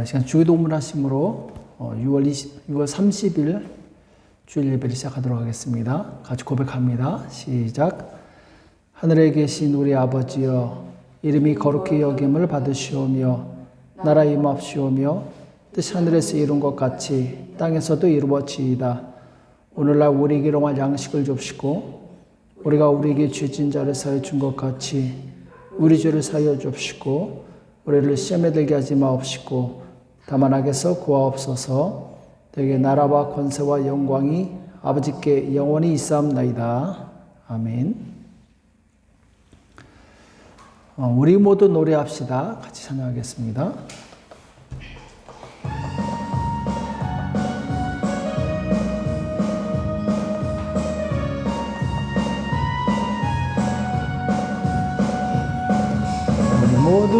이 시간 주기도문 하심으로 6월 30일 주일 예배를 시작하도록 하겠습니다. 같이 고백합니다. 시작. 하늘에 계신 우리 아버지여, 이름이 거룩히 여김을 받으시오며 나라 임합시오며 뜻이 하늘에서 이룬 것 같이 땅에서도 이루어지이다. 오늘날 우리에게 일용할 양식을 줍시고 우리가 우리에게 죄진 자를 사하여 준 것 같이 우리 죄를 사하여 줍시고 우리를 시험에 들게 하지 마옵시고 다만 악에서 구하옵소서. 되게 나라와 권세와 영광이 아버지께 영원히 있사옵나이다. 아멘. 우리 모두 노래합시다. 같이 찬양하겠습니다. 우리 모두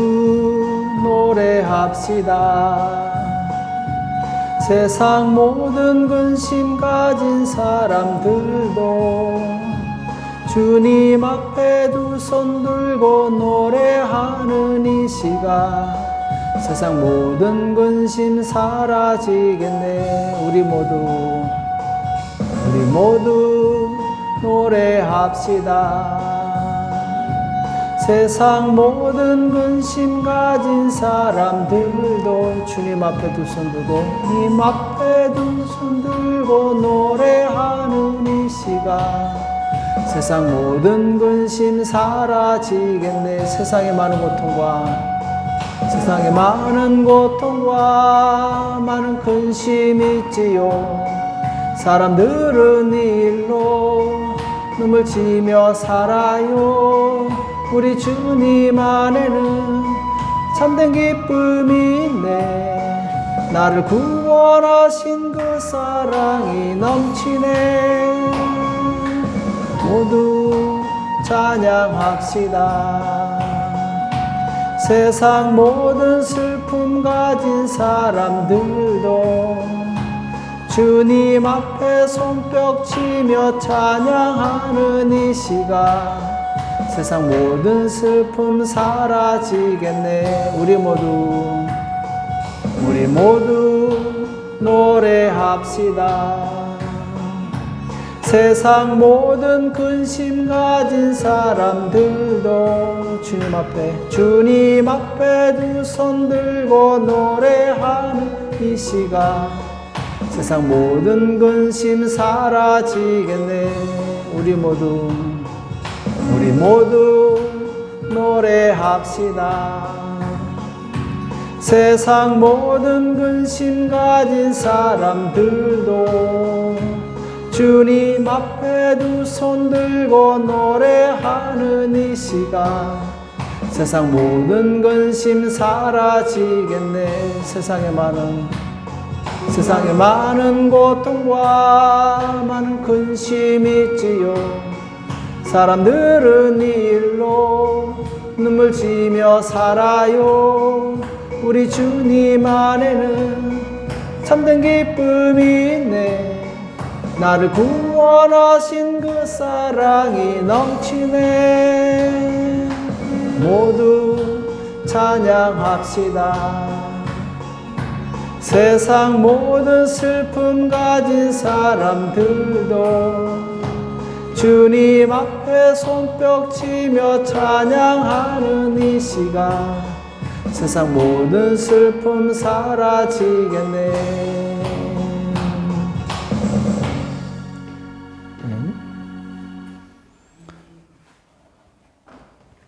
노래합시다. 세상 모든 근심 가진 사람들도 주님 앞에 두 손 들고 노래하는 이 시간, 세상 모든 근심 사라지겠네. 우리 모두 노래합시다. 세상 모든 근심 가진 사람들도 주님 앞에 두 손 들고, 님 앞에 두 손 들고 노래하는 이 시간, 세상 모든 근심 사라지겠네. 세상의 많은 고통과 많은 근심이 있지요. 사람들은 이 일로 눈물 지며 살아요. 우리 주님 안에는 참된 기쁨이 있네. 나를 구원하신 그 사랑이 넘치네. 모두 찬양합시다. 세상 모든 슬픔 가진 사람들도 주님 앞에 손뼉치며 찬양하는 이 시간, 세상 모든 슬픔 사라지겠네. 우리 모두 노래합시다. 세상 모든 근심 가진 사람들도 주님 앞에 두 손 들고 노래하는 이 시간, 세상 모든 근심 사라지겠네. 우리 모두 노래합시다. 세상 모든 근심 가진 사람들도 주님 앞에 두 손 들고 노래하는 이 시간, 세상 모든 근심 사라지겠네. 세상에 많은 고통과 많은 근심이 있지요. 사람들은 이 일로 눈물 지며 살아요. 우리 주님 안에는 참된 기쁨이 있네. 나를 구원하신 그 사랑이 넘치네. 모두 찬양합시다. 세상 모든 슬픔 가진 사람들도 주님 앞에 손뼉치며 찬양하는 이 시간, 세상 모든 슬픔 사라지겠네.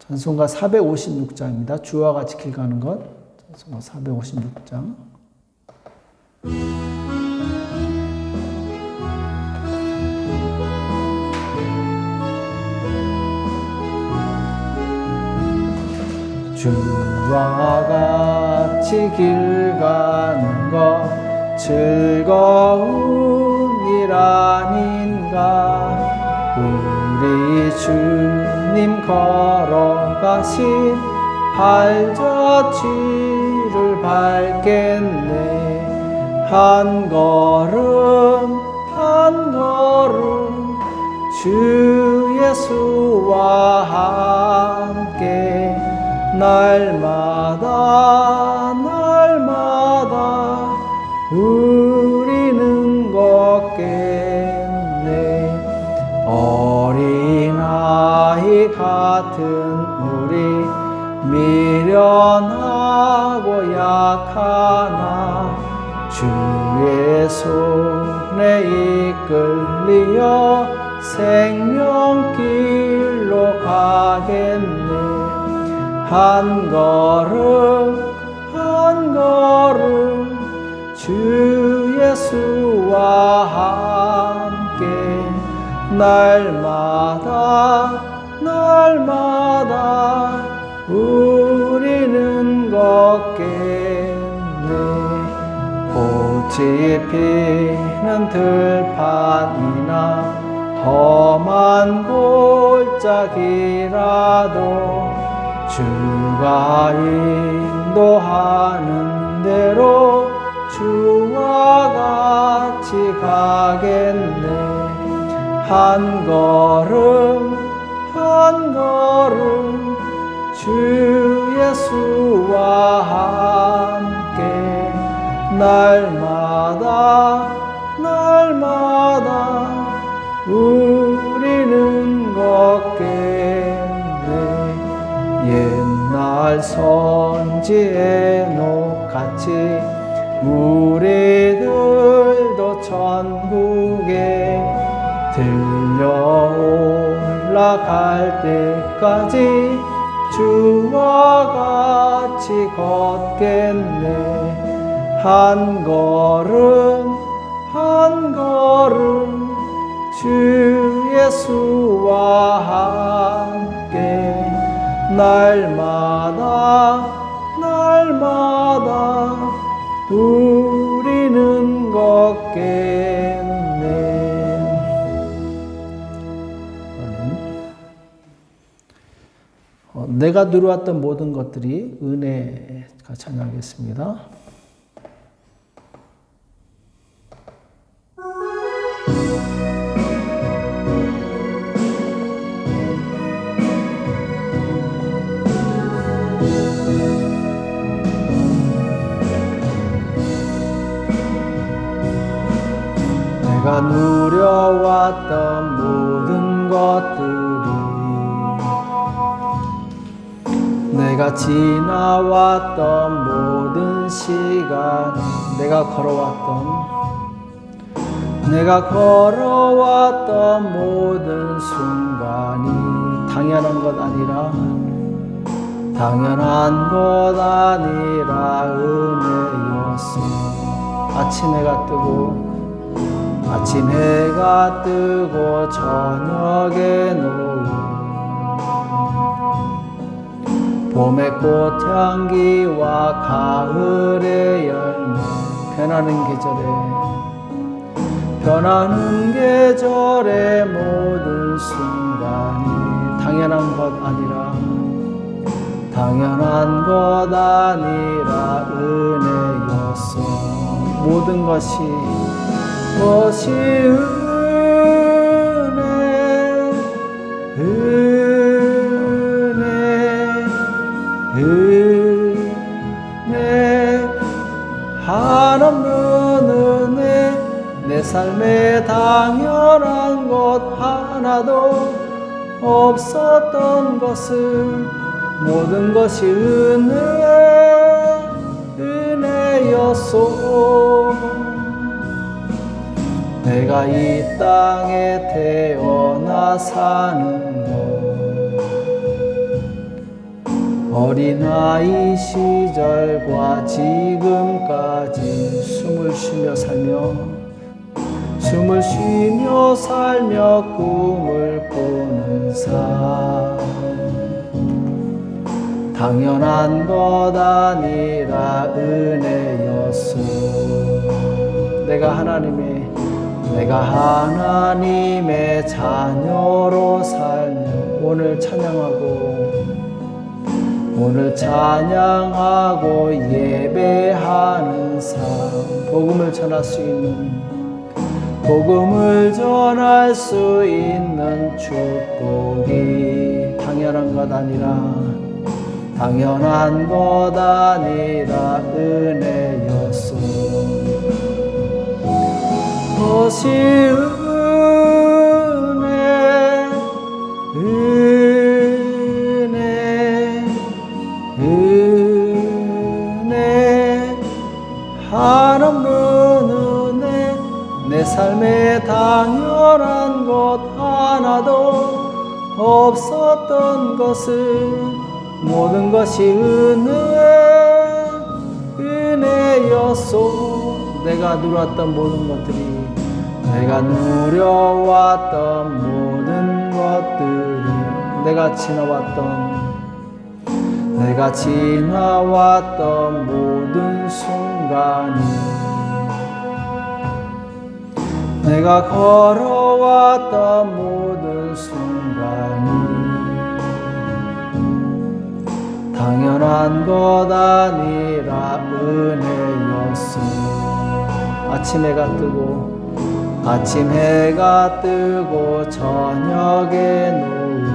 찬송가 456장입니다. 주와 같이 길 가는 것. 찬송가 456장. 주와 같이 길 가는 것 즐거운 일 아닌가. 우리 주님 걸어가신 발자취를 밟겠네. 한 걸음 한 걸음 주 예수와 함께 날마다 미련하고 약하나 주의 손에 이끌리어 생명길로 가겠네. 한 걸음 한 걸음 주 예수와 함께 날마다 날마다 우리는 걷겠네. 꽃이 피는 들판이나 험한 골짜기라도 주가 인도하는 대로 주와 같이 가겠네. 한 걸음 한 걸음 주 예수와 함께 날마다 날마다 우리는 걷겠네. 옛날 선지 에녹같이 우리들도 천국에 들려 올라갈 때까지 주와 같이 걷겠네. 한 걸음 한 걸음 주 예수와 함께 날마다 날마다 우리는 걷겠네. 내가 누려왔던 모든 것들이 은혜가 찬양하겠습니다. 내가 누려왔던 모든 것들이 내가 지나왔던 모든 시간 내가 걸어왔던 모든 순간이 당연한 것 아니라 은혜였어. 아침 해가 뜨고 저녁에 노을 봄의 꽃향기와 가을의 열매 변하는 계절의 모든 순간이 당연한 것 아니라 은혜였어. 모든 것이 은혜 한없는 은혜. 내 삶에 당연한 것 하나도 없었던 것을 모든 것이 은혜였소. 내가 이 땅에 태어나 사는 것 어린아이 시절과 지금까지 숨을 쉬며 살며 꿈을 꾸는 삶 당연한 것 아니라 은혜였소. 내가 하나님의 자녀로 살며 오늘 찬양하고 예배하는 삶 복음을 전할 수 있는 축복이 당연한 것 아니라 은혜였소. 그것이 은혜 삶에 당연한 것 하나도 없었던 것을 모든 것이 은혜였소. 내가 누렸던 모든 것들이, 내가 누려왔던 모든 것들이, 내가 지나왔던 모든 순간이, 내가 걸어왔던 모든 순간이 당연한 것 아니라 은혜였소. 아침 해가 뜨고 저녁에 노을,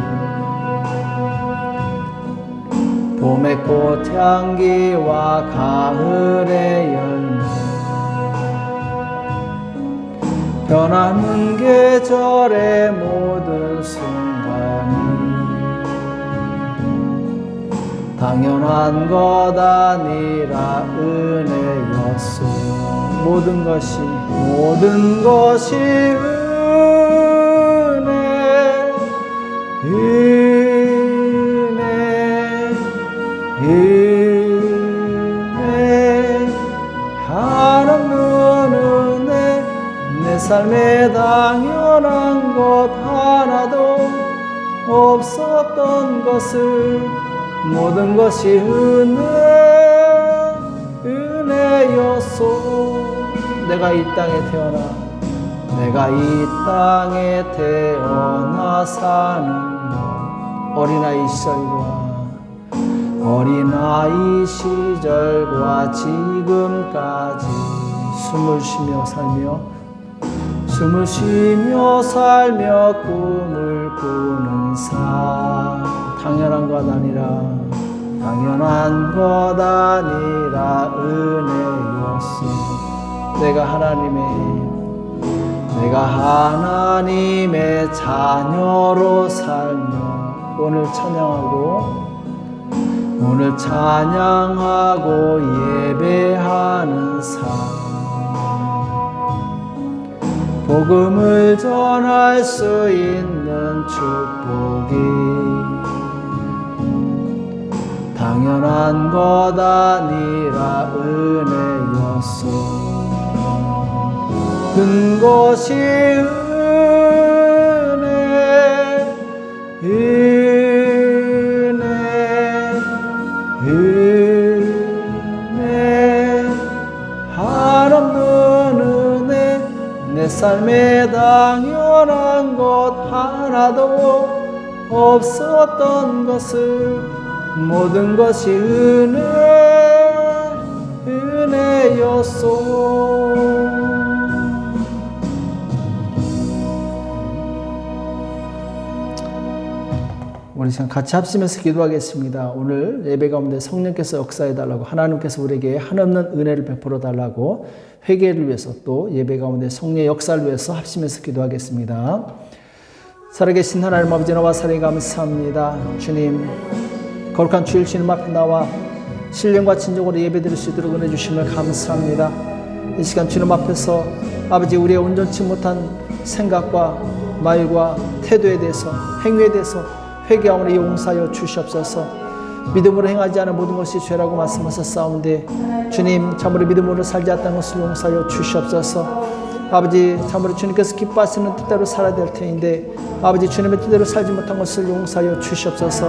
봄의 꽃향기와 가을의 열매, 변하는 계절의 모든 순간이 당연한 것 아니라 은혜였소. 모든 것이 은혜 한없는 은혜. 내 삶에 당연한 것 하나도 없었던 것을 모든 것이 은혜였소. 내가 이 땅에 태어나 사는 어린아이 시절과 지금까지 숨을 쉬며 살며 꿈을 꾸는 삶, 당연한 것 아니라 은혜였소. 내가 하나님의 자녀로 살며 오늘 찬양하고 예배하는 삶, 복음을 전할 수 있는 축복이 당연한 것 아니라 은혜였소. 모든 것이 은혜 한없는 은혜. 내 삶에 당연한 것 하나도 없었던 것을 모든 것이 은혜였소. 우리 시간 같이 합심해서 기도하겠습니다. 오늘 예배 가운데 성령께서 역사해달라고, 하나님께서 우리에게 한없는 은혜를 베풀어 달라고, 회개를 위해서 또 예배 가운데 성령의 역사를 위해서 합심해서 기도하겠습니다. 살아계신 하나님 아버지, 나와 사랑에 감사합니다. 주님, 거룩한 주일 주님 앞에 나와 신령과 진정으로 예배드릴 수 있도록 은혜 주심을 감사합니다. 이 시간 주님 앞에서 아버지, 우리의 온전치 못한 생각과 말과 태도에 대해서, 행위에 대해서 회개하오니 용서하여 주시옵소서. 믿음으로 행하지 않은 모든 것이 죄라고 말씀하셨사온데 주님, 참으로 믿음으로 살지 않았던 것을 용서하여 주시옵소서. 아버지, 참으로 주님께서 기뻐하시는 뜻대로 살아야 될 터인데 아버지, 주님의 뜻대로 살지 못한 것을 용서하여 주시옵소서.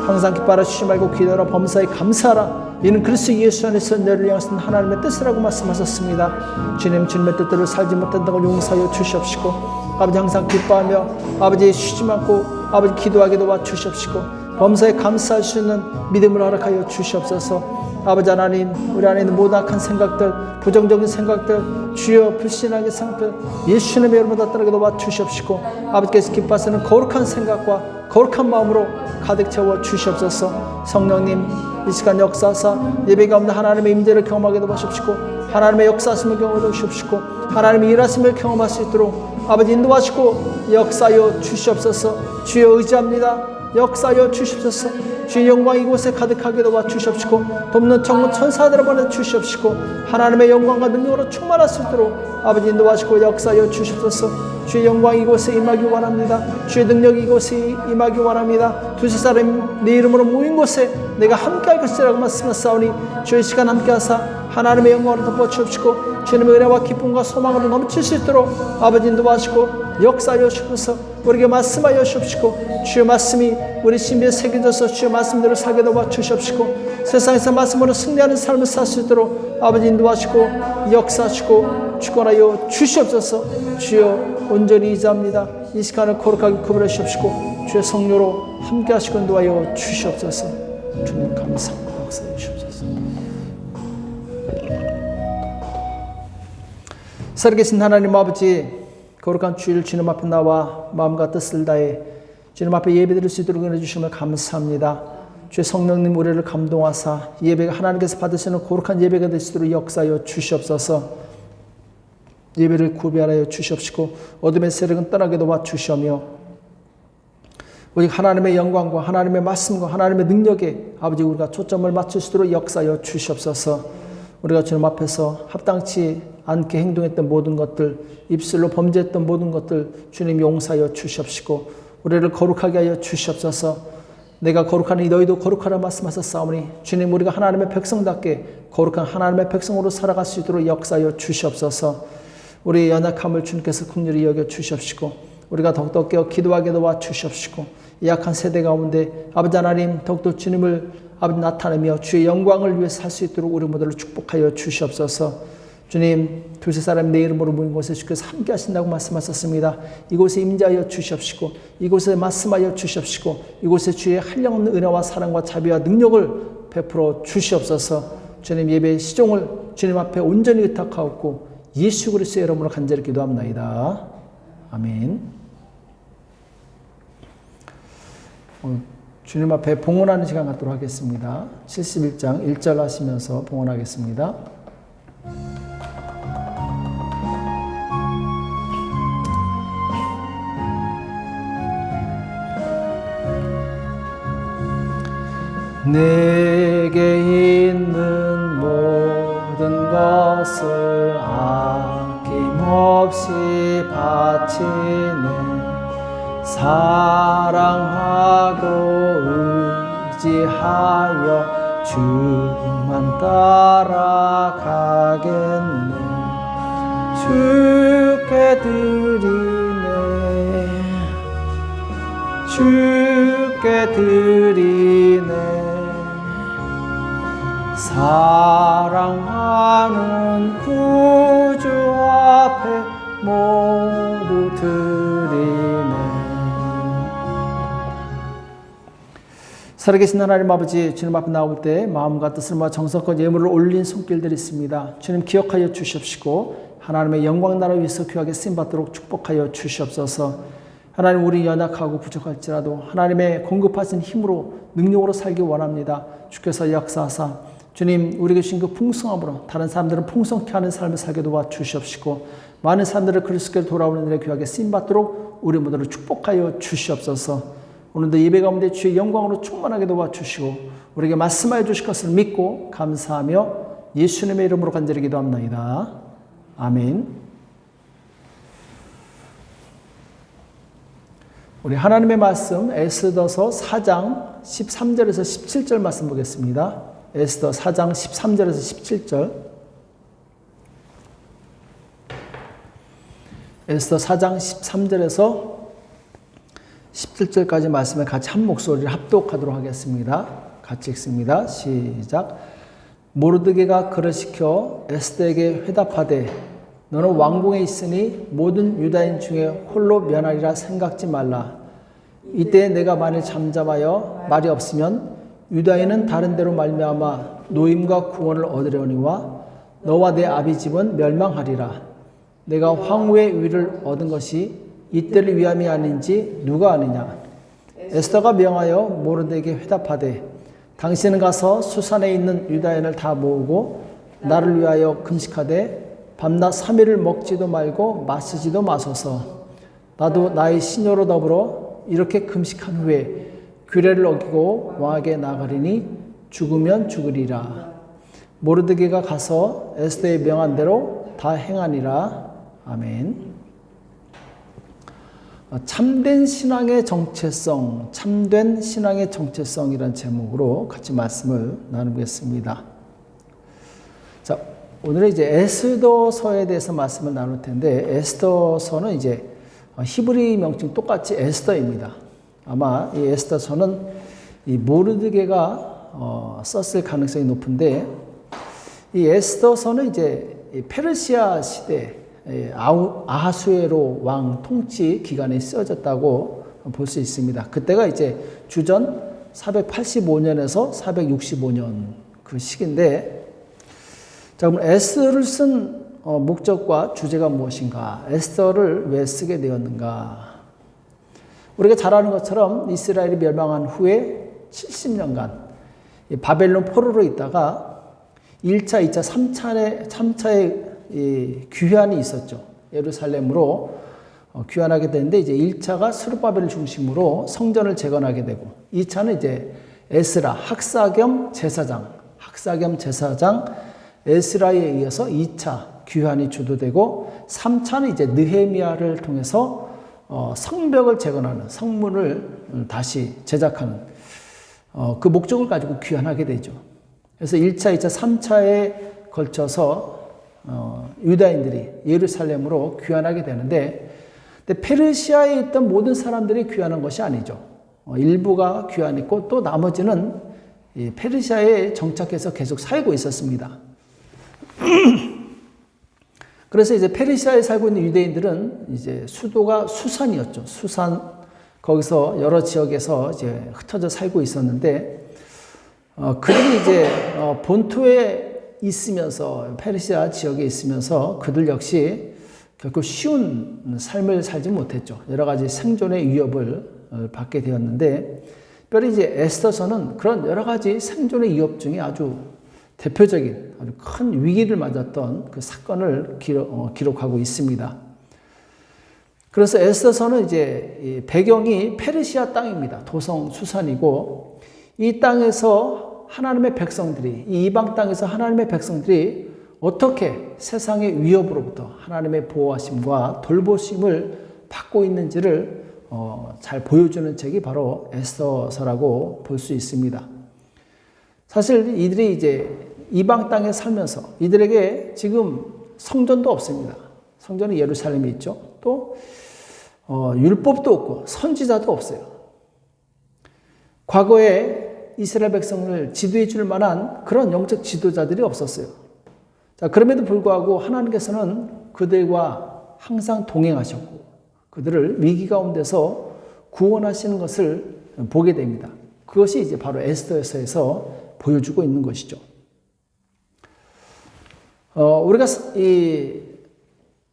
항상 기뻐하라, 쉬지 말고 기도하라, 범사에 감사하라. 이는 그리스도 예수 안에서 너를 향하신 하나님의 뜻이라고 말씀하셨습니다. 주님, 주님의 뜻대로 살지 못한다는 걸 용서하여 주시옵시고, 아버지 항상 기뻐하며 아버지 쉬지 않고 아버지 기도하게 도와주시옵시고, 범사에 감사할 수 있는 믿음을 허락하여 주시옵소서. 아버지 하나님, 우리 안에 있는 모든 악한 생각들, 부정적인 생각들, 주여 불신하게 생각들 예수님의 이름으로 다 떠나게 도와주시옵시고, 아버지께서 기뻐하시는 거룩한 생각과 거룩한 마음으로 가득 채워 주시옵소서. 성령님, 이 시간 역사하사 예배 가운데 하나님의 임재를 경험하게 도와주시옵시고, 하나님의 역사하심을 경험하게 주시옵시고, 하나님의 일하심을 경험할 수 있도록 아버지 인도하시고 역사하여 주시옵소서. 주여 의지합니다. 역사하여 주시옵소서. 주의 영광 이곳에 가득하게 도와주시옵시고 돕는 천군 천사들을 보내주시옵시고 하나님의 영광과 능력으로 충만할 수 있도록 아버지 인도하시고 역사하여 주시옵소서. 주의 영광 이곳에 임하기 원합니다. 주의 능력이 이곳에 임하기 원합니다. 두세 사람 내 이름으로 모인 곳에 내가 함께할 것이라고 말씀하사오니 주의 시간 함께하사 하나님의 영광으로 덮어주옵시고 주님의 은혜와 기쁨과 소망으로 넘칠 수 있도록 아버지 인도하시고 역사하여 주셔서 우리에게 말씀하여 주옵시고 주의 말씀이 우리 신비에 새겨져서 주의 말씀대로 살게 도와주시옵시고 세상에서 말씀으로 승리하는 삶을 살 수 있도록 아버지 인도하시고 역사하시고 주권하여 주시옵소서. 주여 온전히 의지합니다. 이 시간을 거룩하게 구별해 주시옵시고 주의 성령으로 함께 하시고 인도하여 주시옵소서. 주님 감사합니다. 역사해 주시옵소서. 살아계신 하나님 아버지, 거룩한 주일 주님 앞에 나와 마음과 뜻을 다해 주님 앞에 예배드릴 수 있도록 은혜 주심을 감사합니다. 주의 성령님 우리를 감동하사 예배가 하나님께서 받으시는 거룩한 예배가 될 수 있도록 역사하여 주시옵소서. 예배를 구별하여 주시옵시고 어둠의 세력은 떠나게 도와주시오며 오직 하나님의 영광과 하나님의 말씀과 하나님의 능력에 아버지 우리가 초점을 맞출 수 있도록 역사하여 주시옵소서. 우리가 주님 앞에서 합당치 않게 행동했던 모든 것들, 입술로 범죄했던 모든 것들 주님 용서하여 주시옵시고 우리를 거룩하게 하여 주시옵소서. 내가 거룩하니 너희도 거룩하라 말씀하셨사오니 주님 우리가 하나님의 백성답게 거룩한 하나님의 백성으로 살아갈 수 있도록 역사하여 주시옵소서. 우리의 연약함을 주님께서 긍휼히 여겨 주시옵시고 우리가 더욱더 깨어 기도하게 도와주시옵시고 이 약한 세대 가운데 아버지 하나님 더욱더 주님을 아버지 나타내며 주의 영광을 위해 살 수 있도록 우리 모두를 축복하여 주시옵소서. 주님 두세 사람 내 이름으로 모인 곳에 주께서 함께 하신다고 말씀하셨습니다. 이곳에 임재하여 주시옵시고 이곳에 말씀하여 주시옵시고 이곳에 주의 한량없는 은혜와 사랑과 자비와 능력을 베풀어 주시옵소서. 주님 예배의 시종을 주님 앞에 온전히 의탁하옵고 예수 그리스도의 이름으로 간절히 기도합나이다. 아멘. 주님 앞에 봉헌하는 시간 갖도록 하겠습니다. 71장 1절 하시면서 봉헌하겠습니다. 내게 있는 모든 것을 아낌없이 바치네. 사랑하고 의지하여 주만 따라가겠네. 주께 드리네. 주께 드리네. 사랑하는 구주 앞에 모두 드리네. 살아계신 하나님 아버지, 주님 앞에 나올 때 마음과 뜻을 모아 정성껏 예물을 올린 손길들이 있습니다. 주님 기억하여 주시옵시고 하나님의 영광 나라 위해서 귀하게 쓰임받도록 축복하여 주시옵소서. 하나님 우리 연약하고 부족할지라도 하나님의 공급하신 힘으로 능력으로 살기 원합니다. 주께서 역사하사 주님 우리에게 주신 그 풍성함으로 다른 사람들은 풍성케 하는 삶을 살게 도와주시옵시고 많은 사람들을 그리스도께 돌아오는 일에 귀하게 쓰임받도록 우리 모두를 축복하여 주시옵소서. 오늘도 예배 가운데 주의 영광으로 충만하게 도와주시고 우리에게 말씀하여 주실 것을 믿고 감사하며 예수님의 이름으로 간절히 기도합나이다. 아멘. 우리 하나님의 말씀 에스더서 4장 13절에서 17절 말씀 보겠습니다. 에스더 4장 13절에서 17절. 에스더 4장 13절에서 17절까지 말씀을 같이 한 목소리를 합독하도록 하겠습니다. 같이 읽습니다. 시작. 모르드게가 그를 시켜 에스더에게 회답하되 너는 왕궁에 있으니 모든 유다인 중에 홀로 면하리라 생각지 말라. 이때 내가 만일 잠잠하여 말이 없으면 유다인은 다른 데로 말미암아 노임과 구원을 얻으려니와 너와 내 아비 집은 멸망하리라. 내가 황후의 위를 얻은 것이 이때를 위함이 아닌지 누가 아느냐. 에스더가 명하여 모르드게에게 회답하되 당신은 가서 수산에 있는 유다인을 다 모으고 나를 위하여 금식하되 밤낮 3일을 먹지도 말고 마시지도 마소서. 나도 나의 시녀로 더불어 이렇게 금식한 후에 규례를 어기고 왕에게 나가리니 죽으면 죽으리라. 모르드게가 가서 에스더의 명한 대로 다 행하니라. 아멘. 참된 신앙의 정체성, 참된 신앙의 정체성이라는 제목으로 같이 말씀을 나누겠습니다. 자, 오늘은 이제 에스더서에 대해서 말씀을 나눌 텐데, 에스더서는 이제 히브리 명칭 똑같이 에스더입니다. 아마 이 에스더서는 이 모르드게가 썼을 가능성이 높은데, 이 에스더서는 이제 페르시아 시대 아하수에로 왕 통치 기간에 쓰여졌다고 볼 수 있습니다. 그때가 이제 주전 485년에서 465년 그 시기인데, 자, 그럼 에스더를 쓴 목적과 주제가 무엇인가? 에스더를 왜 쓰게 되었는가? 우리가 잘 아는 것처럼 이스라엘이 멸망한 후에 70년간 바벨론 포로로 있다가 1차, 2차, 3차의 귀환이 있었죠. 예루살렘으로 귀환하게 되는데, 이제 1차가 스룹바벨을 중심으로 성전을 재건하게 되고, 2차는 이제 에스라, 학사 겸 제사장 에스라에 의해서 2차 귀환이 주도되고, 3차는 이제 느헤미야를 통해서 성벽을 재건하는, 성문을 다시 제작하는 그 목적을 가지고 귀환하게 되죠. 그래서 1차, 2차, 3차에 걸쳐서 유다인들이 예루살렘으로 귀환하게 되는데, 근데 페르시아에 있던 모든 사람들이 귀환한 것이 아니죠. 일부가 귀환했고 또 나머지는 페르시아에 정착해서 계속 살고 있었습니다. 그래서 이제 페르시아에 살고 있는 유대인들은 이제 수도가 수산이었죠. 수산, 거기서 여러 지역에서 이제 흩어져 살고 있었는데, 그들이 이제 본토에 있으면서, 페르시아 지역에 있으면서 그들 역시 결코 쉬운 삶을 살지 못했죠. 여러 가지 생존의 위협을 받게 되었는데, 특별히 이제 에스더서는 그런 여러 가지 생존의 위협 중에 아주 대표적인 아주 큰 위기를 맞았던 그 사건을 기록하고 있습니다. 그래서 에스더서는 이제 배경이 페르시아 땅입니다. 도성 수산이고, 이 땅에서 하나님의 백성들이, 이 이방 땅에서 하나님의 백성들이 어떻게 세상의 위협으로부터 하나님의 보호하심과 돌보심을 받고 있는지를 잘 보여주는 책이 바로 에스더서라고 볼 수 있습니다. 사실 이들이 이제 이방 땅에 살면서 이들에게 지금 성전도 없습니다. 성전은 예루살렘에 있죠. 또 율법도 없고 선지자도 없어요. 과거에 이스라엘 백성을 지도해 줄 만한 그런 영적 지도자들이 없었어요. 자, 그럼에도 불구하고 하나님께서는 그들과 항상 동행하셨고 그들을 위기 가운데서 구원하시는 것을 보게 됩니다. 그것이 이제 바로 에스더서에서 보여주고 있는 것이죠. 우리가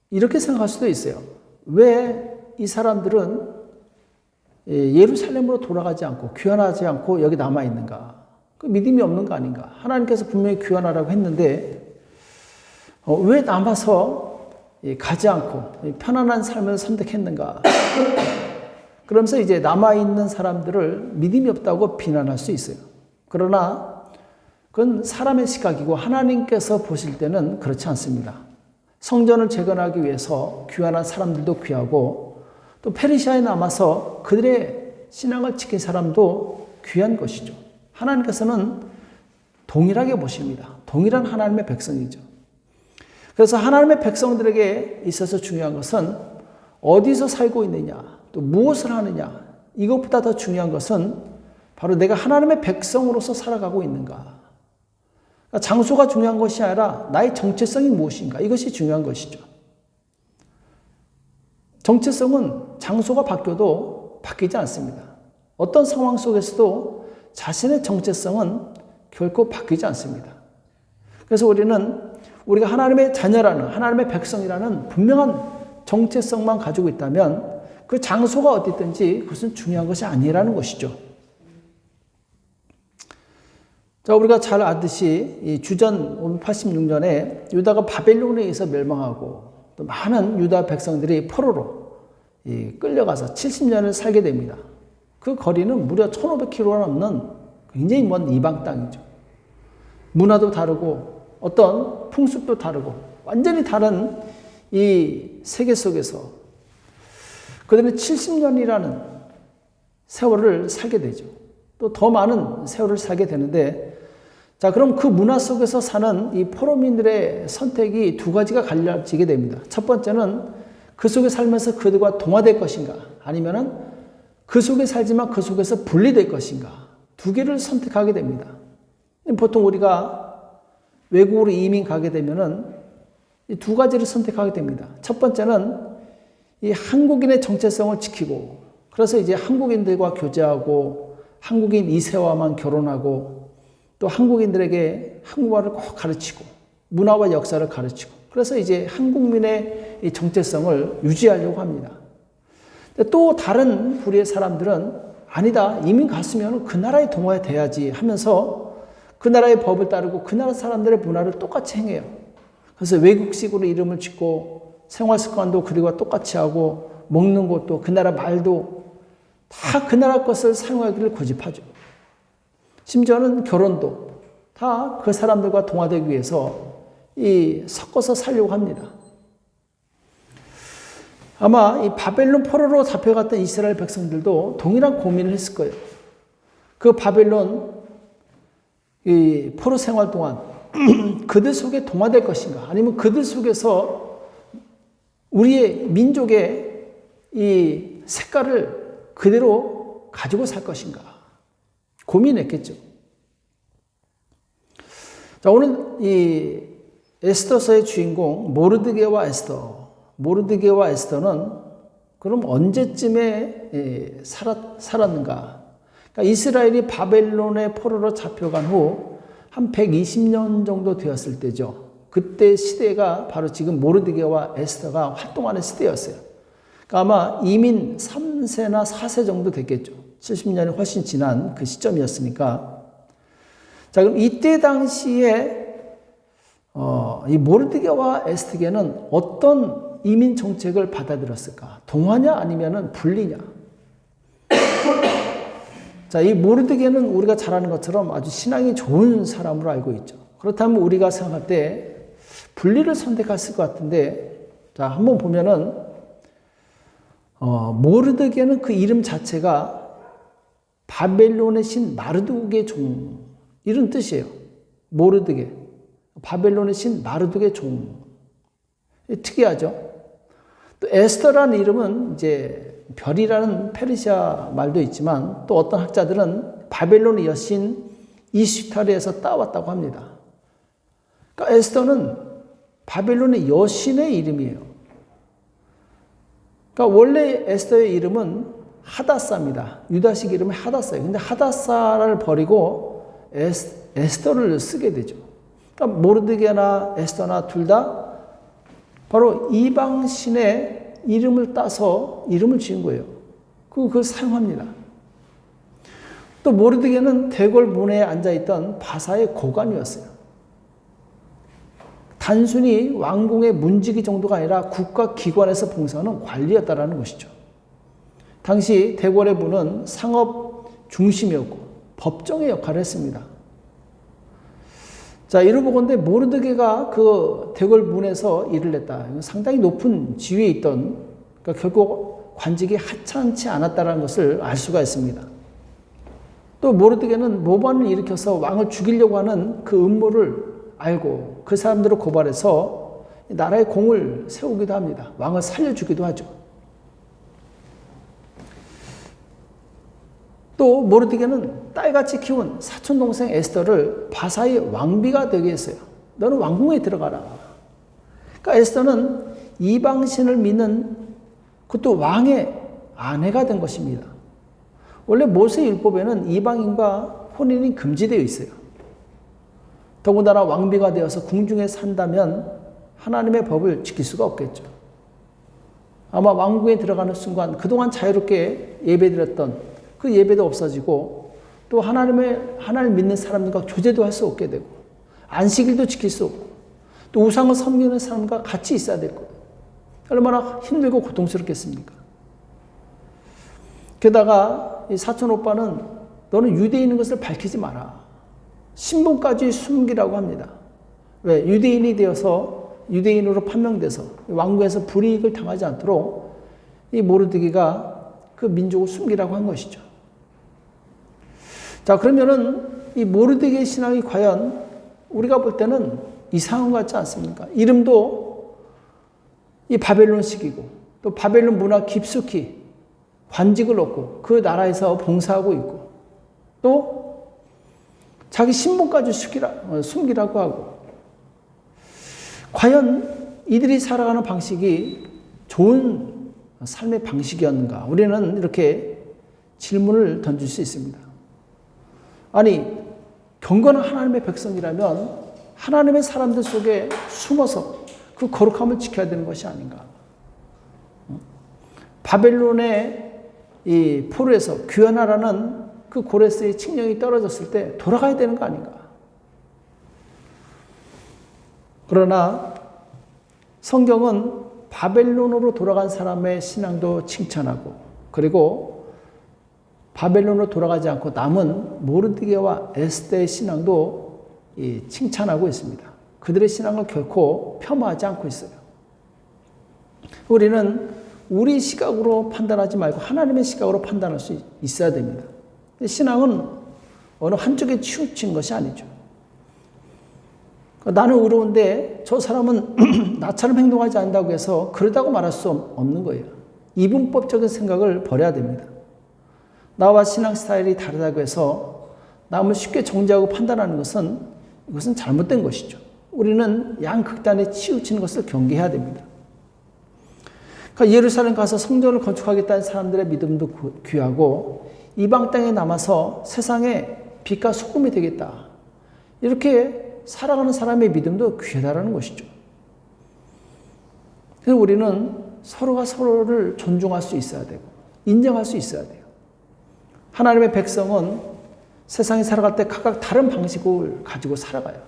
이렇게 생각할 수도 있어요. 왜 이 사람들은 예루살렘으로 돌아가지 않고 귀환하지 않고 여기 남아 있는가? 그 믿음이 없는 거 아닌가? 하나님께서 분명히 귀환하라고 했는데 왜 남아서 가지 않고 편안한 삶을 선택했는가? 그러면서 이제 남아 있는 사람들을 믿음이 없다고 비난할 수 있어요. 그러나 그건 사람의 시각이고 하나님께서 보실 때는 그렇지 않습니다. 성전을 재건하기 위해서 귀환한 사람들도 귀하고, 또 페르시아에 남아서 그들의 신앙을 지킨 사람도 귀한 것이죠. 하나님께서는 동일하게 보십니다. 동일한 하나님의 백성이죠. 그래서 하나님의 백성들에게 있어서 중요한 것은 어디서 살고 있느냐, 또 무엇을 하느냐, 이것보다 더 중요한 것은 바로 내가 하나님의 백성으로서 살아가고 있는가. 그러니까 장소가 중요한 것이 아니라 나의 정체성이 무엇인가, 이것이 중요한 것이죠. 정체성은 장소가 바뀌어도 바뀌지 않습니다. 어떤 상황 속에서도 자신의 정체성은 결코 바뀌지 않습니다. 그래서 우리가 하나님의 자녀라는, 하나님의 백성이라는 분명한 정체성만 가지고 있다면 그 장소가 어디든지 그것은 중요한 것이 아니라는 것이죠. 자, 우리가 잘 아듯이 이 주전 86년에 유다가 바벨론에 의해서 멸망하고 또 많은 유다 백성들이 포로로 끌려가서 70년을 살게 됩니다. 그 거리는 무려 1500km가 넘는 굉장히 먼 이방 땅이죠. 문화도 다르고 어떤 풍습도 다르고 완전히 다른 이 세계 속에서 그들은 70년이라는 세월을 살게 되죠. 또 더 많은 세월을 살게 되는데, 자, 그럼 그 문화 속에서 사는 이 포로민들의 선택이 두 가지가 갈라지게 됩니다. 첫 번째는 그 속에 살면서 그들과 동화될 것인가, 아니면은 그 속에 살지만 그 속에서 분리될 것인가, 두 개를 선택하게 됩니다. 보통 우리가 외국으로 이민 가게 되면은 이 두 가지를 선택하게 됩니다. 첫 번째는 이 한국인의 정체성을 지키고, 그래서 이제 한국인들과 교제하고 한국인 2세와만 결혼하고 또 한국인들에게 한국말을 꼭 가르치고 문화와 역사를 가르치고, 그래서 이제 한국민의 이 정체성을 유지하려고 합니다. 또 다른 부류의 사람들은 아니다, 이민 갔으면 그 나라에 동화돼야지 하면서 그 나라의 법을 따르고 그 나라 사람들의 문화를 똑같이 행해요. 그래서 외국식으로 이름을 짓고 생활 습관도 그들과 똑같이 하고 먹는 것도 그 나라 말도 다 그 나라 것을 사용하기를 고집하죠. 심지어는 결혼도 다 그 사람들과 동화되기 위해서 섞어서 살려고 합니다. 아마 이 바벨론 포로로 잡혀갔던 이스라엘 백성들도 동일한 고민을 했을 거예요. 그 바벨론 이 포로 생활 동안 그들 속에 동화될 것인가, 아니면 그들 속에서 우리의 민족의 이 색깔을 그대로 가지고 살 것인가 고민했겠죠. 자, 오늘 이 에스더서의 주인공 모르드게와 에스더는 그럼 언제쯤에 살았는가? 그러니까 이스라엘이 바벨론의 포로로 잡혀간 후 한 120년 정도 되었을 때죠. 그때 시대가 바로 지금 모르드게와 에스더가 활동하는 시대였어요. 그러니까 아마 이민 3세나 4세 정도 됐겠죠. 70년이 훨씬 지난 그 시점이었으니까. 자, 그럼 이때 당시에 이 모르드게와 에스더는 어떤 이민 정책을 받아들였을까? 동화냐 아니면은 분리냐? 자, 이 모르드게는 우리가 잘 아는 것처럼 아주 신앙이 좋은 사람으로 알고 있죠. 그렇다면 우리가 생각할 때 분리를 선택했을 것 같은데, 자, 한번 보면은 모르드게는 그 이름 자체가 바벨론의 신 마르둑의 종, 이런 뜻이에요. 모르드게, 바벨론의 신 마르둑의 종. 특이하죠. 또 에스더라는 이름은 이제 별이라는 페르시아 말도 있지만, 또 어떤 학자들은 바벨론의 여신 이슈타르에서 따왔다고 합니다. 그러니까 에스더는 바벨론의 여신의 이름이에요. 그러니까 원래 에스더의 이름은 하다사입니다. 유다식 이름은 하다사예요. 근데 하다사를 버리고 에스더를 쓰게 되죠. 그러니까 모르드게나 에스더나 둘 다 바로 이방신의 이름을 따서 이름을 지은 거예요. 그걸 사용합니다. 또 모르드게는 대궐 문에 앉아있던 바사의 고관이었어요. 단순히 왕궁의 문지기 정도가 아니라 국가기관에서 봉사하는 관리였다라는 것이죠. 당시 대궐의 문은 상업 중심이었고 법정의 역할을 했습니다. 자, 이러보건대 모르드게가 그 대궐 문에서 일을 했다. 상당히 높은 지위에 있던, 그러니까 결국 관직이 하찮지 않았다는 것을 알 수가 있습니다. 또 모르드게는 모반을 일으켜서 왕을 죽이려고 하는 그 음모를 알고 그 사람들을 고발해서 나라의 공을 세우기도 합니다. 왕을 살려주기도 하죠. 또 모르드게는 딸같이 키운 사촌동생 에스더를 바사의 왕비가 되게 했어요. 너는 왕궁에 들어가라. 그러니까 에스더는 이방신을 믿는 그것도 왕의 아내가 된 것입니다. 원래 모세율법에는 이방인과 혼인이 금지되어 있어요. 더군다나 왕비가 되어서 궁중에 산다면 하나님의 법을 지킬 수가 없겠죠. 아마 왕궁에 들어가는 순간 그동안 자유롭게 예배드렸던 그 예배도 없어지고, 또 하나님을 믿는 사람들과 교제도 할 수 없게 되고, 안식일도 지킬 수 없고, 또 우상을 섬기는 사람과 같이 있어야 되고, 얼마나 힘들고 고통스럽겠습니까? 게다가 이 사촌 오빠는 너는 유대인인 것을 밝히지 마라. 신분까지 숨기라고 합니다. 왜? 유대인이 되어서 유대인으로 판명돼서 왕국에서 불이익을 당하지 않도록 이 모르드게가 그 민족을 숨기라고 한 것이죠. 자, 그러면은 이 모르드게 신앙이 과연 우리가 볼 때는 이상한 것 같지 않습니까? 이름도 이 바벨론식이고 또 바벨론 문화 깊숙이 관직을 얻고 그 나라에서 봉사하고 있고 또 자기 신분까지 숨기라고 하고 과연 이들이 살아가는 방식이 좋은 삶의 방식이었는가? 우리는 이렇게 질문을 던질 수 있습니다. 아니, 경건한 하나님의 백성이라면 하나님의 사람들 속에 숨어서 그 거룩함을 지켜야 되는 것이 아닌가? 바벨론의 이 포로에서 귀환하라는 그 고레스의 칙령이 떨어졌을 때 돌아가야 되는 거 아닌가? 그러나 성경은 바벨론으로 돌아간 사람의 신앙도 칭찬하고 그리고 바벨론으로 돌아가지 않고 남은 모르드게와 에스더의 신앙도 칭찬하고 있습니다. 그들의 신앙을 결코 폄하하지 않고 있어요. 우리는 우리 시각으로 판단하지 말고 하나님의 시각으로 판단할 수 있어야 됩니다. 신앙은 어느 한쪽에 치우친 것이 아니죠. 나는 의로운데 저 사람은 나처럼 행동하지 않는다고 해서 그러다고 말할 수 없는 거예요. 이분법적인 생각을 버려야 됩니다. 나와 신앙 스타일이 다르다고 해서 남을 쉽게 정죄하고 판단하는 것은 이것은 잘못된 것이죠. 우리는 양극단에 치우치는 것을 경계해야 됩니다. 그러니까 예루살렘 가서 성전을 건축하겠다는 사람들의 믿음도 귀하고 이방 땅에 남아서 세상에 빛과 소금이 되겠다. 이렇게 살아가는 사람의 믿음도 귀하다는 것이죠. 그래서 우리는 서로가 서로를 존중할 수 있어야 되고 인정할 수 있어야 돼요. 하나님의 백성은 세상에 살아갈 때 각각 다른 방식을 가지고 살아가요.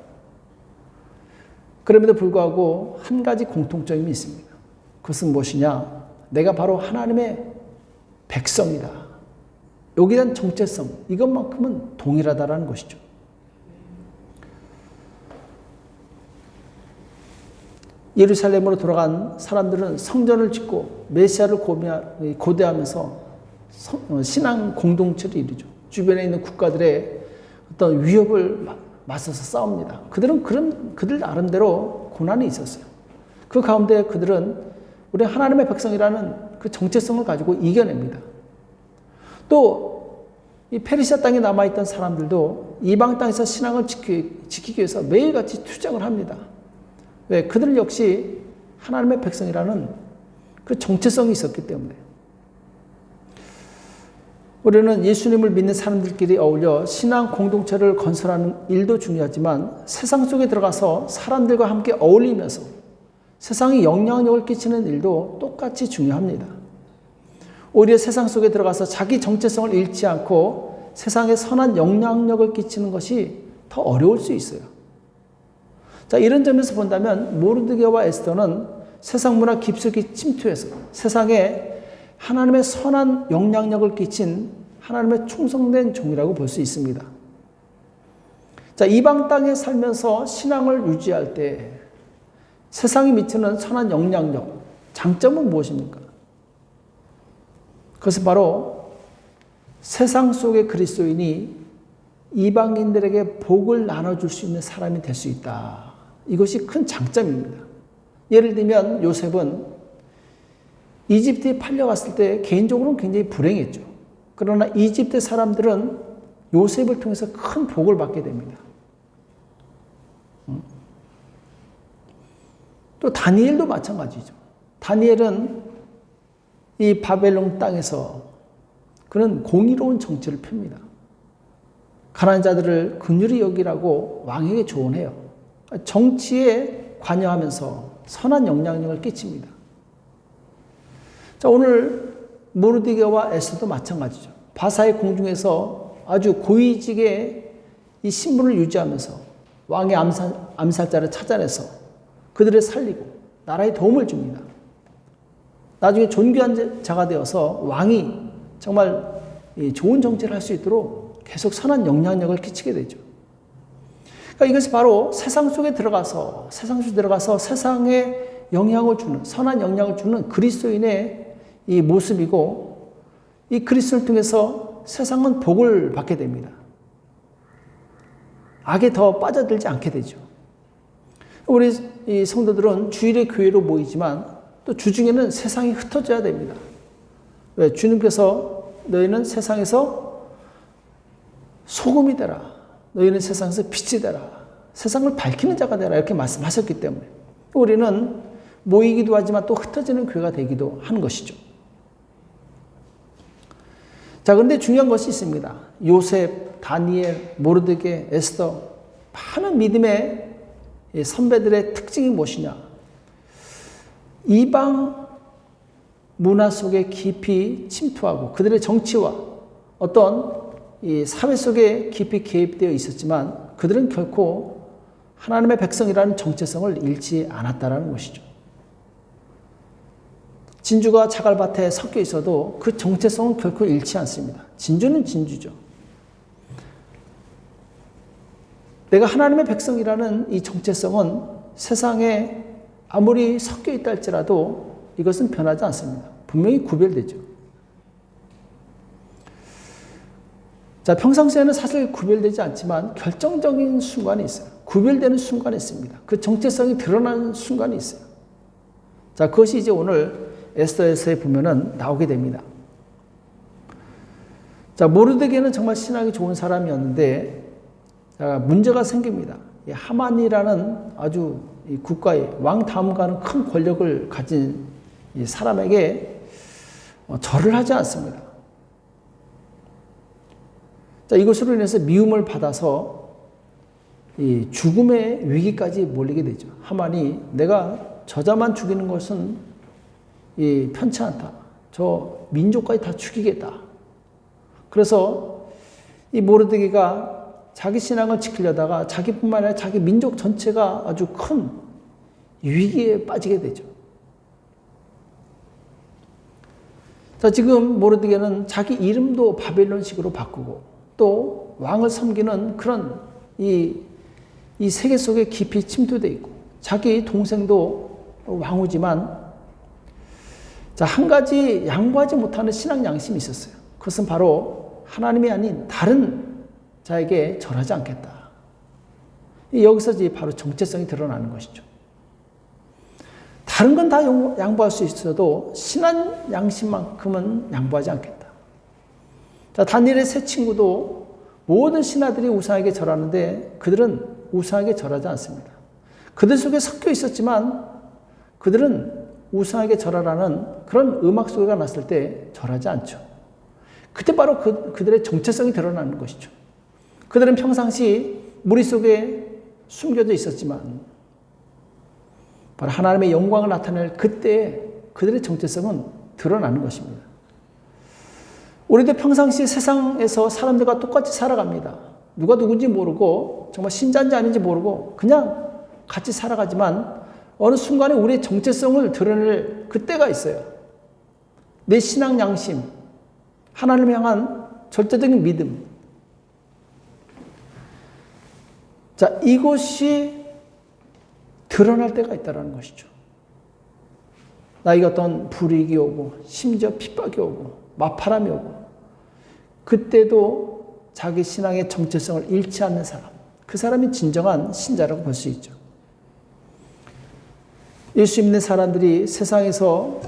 그럼에도 불구하고 한 가지 공통점이 있습니다. 그것은 무엇이냐? 내가 바로 하나님의 백성이다. 여기에 대한 정체성, 이것만큼은 동일하다는 것이죠. 예루살렘으로 돌아간 사람들은 성전을 짓고 메시아를 고대하면서 신앙 공동체를 이루죠. 주변에 있는 국가들의 어떤 위협을 맞서서 싸웁니다. 그들 나름대로 고난이 있었어요. 그 가운데 그들은 우리 하나님의 백성이라는 그 정체성을 가지고 이겨냅니다. 또 이 페르시아 땅에 남아있던 사람들도 이방 땅에서 신앙을 지키기 위해서 매일같이 투쟁을 합니다. 왜? 그들 역시 하나님의 백성이라는 그 정체성이 있었기 때문에. 우리는 예수님을 믿는 사람들끼리 어울려 신앙 공동체를 건설하는 일도 중요하지만 세상 속에 들어가서 사람들과 함께 어울리면서 세상에 영향력을 끼치는 일도 똑같이 중요합니다. 오히려 세상 속에 들어가서 자기 정체성을 잃지 않고 세상에 선한 영향력을 끼치는 것이 더 어려울 수 있어요. 자, 이런 점에서 본다면 모르드게와 에스더는 세상 문화 깊숙이 침투해서 세상에 하나님의 선한 영향력을 끼친 하나님의 충성된 종이라고 볼 수 있습니다. 자, 이방 땅에 살면서 신앙을 유지할 때 세상이 미치는 선한 영향력, 장점은 무엇입니까? 그것은 바로 세상 속의 그리스도인이 이방인들에게 복을 나눠줄 수 있는 사람이 될 수 있다. 이것이 큰 장점입니다. 예를 들면 요셉은 이집트에 팔려갔을 때 개인적으로는 굉장히 불행했죠. 그러나 이집트 사람들은 요셉을 통해서 큰 복을 받게 됩니다. 또 다니엘도 마찬가지죠. 다니엘은 이 바벨론 땅에서 그는 공의로운 정치를 펴니다. 가난한 자들을 긍휼히 여기라고 왕에게 조언해요. 정치에 관여하면서 선한 영향력을 끼칩니다. 자, 오늘 모르드게와 에스더도 마찬가지죠. 바사의 공중에서 아주 고위직의 이 신분을 유지하면서 왕의 암살자를 찾아내서 그들을 살리고 나라에 도움을 줍니다. 나중에 존귀한 자가 되어서 왕이 정말 좋은 정치를 할 수 있도록 계속 선한 영향력을 끼치게 되죠. 그러니까 이것이 바로 세상 속에 들어가서 세상에 영향을 주는, 선한 영향을 주는 그리스도인의 이 모습이고, 이 그리스도를 통해서 세상은 복을 받게 됩니다. 악에 더 빠져들지 않게 되죠. 우리 이 성도들은 주일에 교회로 모이지만 또 주중에는 세상이 흩어져야 됩니다. 왜? 주님께서 너희는 세상에서 소금이 되라. 너희는 세상에서 빛이 되라. 세상을 밝히는 자가 되라. 이렇게 말씀하셨기 때문에 우리는 모이기도 하지만 또 흩어지는 교회가 되기도 하는 것이죠. 자, 그런데 중요한 것이 있습니다. 요셉, 다니엘, 모르드게, 에스더, 많은 믿음의 선배들의 특징이 무엇이냐? 이방 문화 속에 깊이 침투하고 그들의 정치와 어떤 이 사회 속에 깊이 개입되어 있었지만 그들은 결코 하나님의 백성이라는 정체성을 잃지 않았다는 것이죠. 진주가 자갈밭에 섞여 있어도 그 정체성은 결코 잃지 않습니다. 진주는 진주죠. 내가 하나님의 백성이라는 이 정체성은 세상에 아무리 섞여 있다 할지라도 이것은 변하지 않습니다. 분명히 구별되죠. 자, 평상시에는 사실 구별되지 않지만 결정적인 순간이 있어요. 구별되는 순간이 있습니다. 그 정체성이 드러나는 순간이 있어요. 자, 그것이 이제 오늘 에스더에서에 보면은 나오게 됩니다. 자, 모르드게는 정말 신앙이 좋은 사람이었는데, 자, 문제가 생깁니다. 이 하만이라는 아주 이 국가의 왕 다음 가는 큰 권력을 가진 이 사람에게 절을 하지 않습니다. 자, 이것으로 인해서 미움을 받아서 이 죽음의 위기까지 몰리게 되죠. 하만이 내가 저자만 죽이는 것은 이 편치 않다. 저 민족까지 다 죽이겠다. 그래서 이 모르드게가 자기 신앙을 지키려다가 자기뿐만 아니라 자기 민족 전체가 아주 큰 위기에 빠지게 되죠. 자, 지금 모르드게는 자기 이름도 바벨론식으로 바꾸고 또 왕을 섬기는 그런 이 세계 속에 깊이 침투되어 있고 자기 동생도 왕후지만 자, 한 가지 양보하지 못하는 신앙 양심이 있었어요. 그것은 바로 하나님이 아닌 다른 자에게 절하지 않겠다. 여기서 바로 정체성이 드러나는 것이죠. 다른 건 다 양보할 수 있어도 신한 양심만큼은 양보하지 않겠다. 자, 다니엘의 세 친구도 모든 신하들이 우상에게 절하는데 그들은 우상에게 절하지 않습니다. 그들 속에 섞여 있었지만 그들은 우상에게 절하라는 그런 음악 소리가 났을 때 절하지 않죠. 그때 바로 그들의 정체성이 드러나는 것이죠. 그들은 평상시 무리 속에 숨겨져 있었지만 바로 하나님의 영광을 나타낼 그때 그들의 정체성은 드러나는 것입니다. 우리도 평상시 세상에서 사람들과 똑같이 살아갑니다. 누가 누군지 모르고 정말 신자인지 아닌지 모르고 그냥 같이 살아가지만 어느 순간에 우리의 정체성을 드러낼 그때가 있어요. 내 신앙 양심, 하나님을 향한 절대적인 믿음. 자, 이것이 드러날 때가 있다는 것이죠. 나에게 어떤 불이익이 오고 심지어 핍박이 오고 마파람이 오고 그때도 자기 신앙의 정체성을 잃지 않는 사람, 그 사람이 진정한 신자라고 볼 수 있죠. 예수 믿는 사람들이 세상에서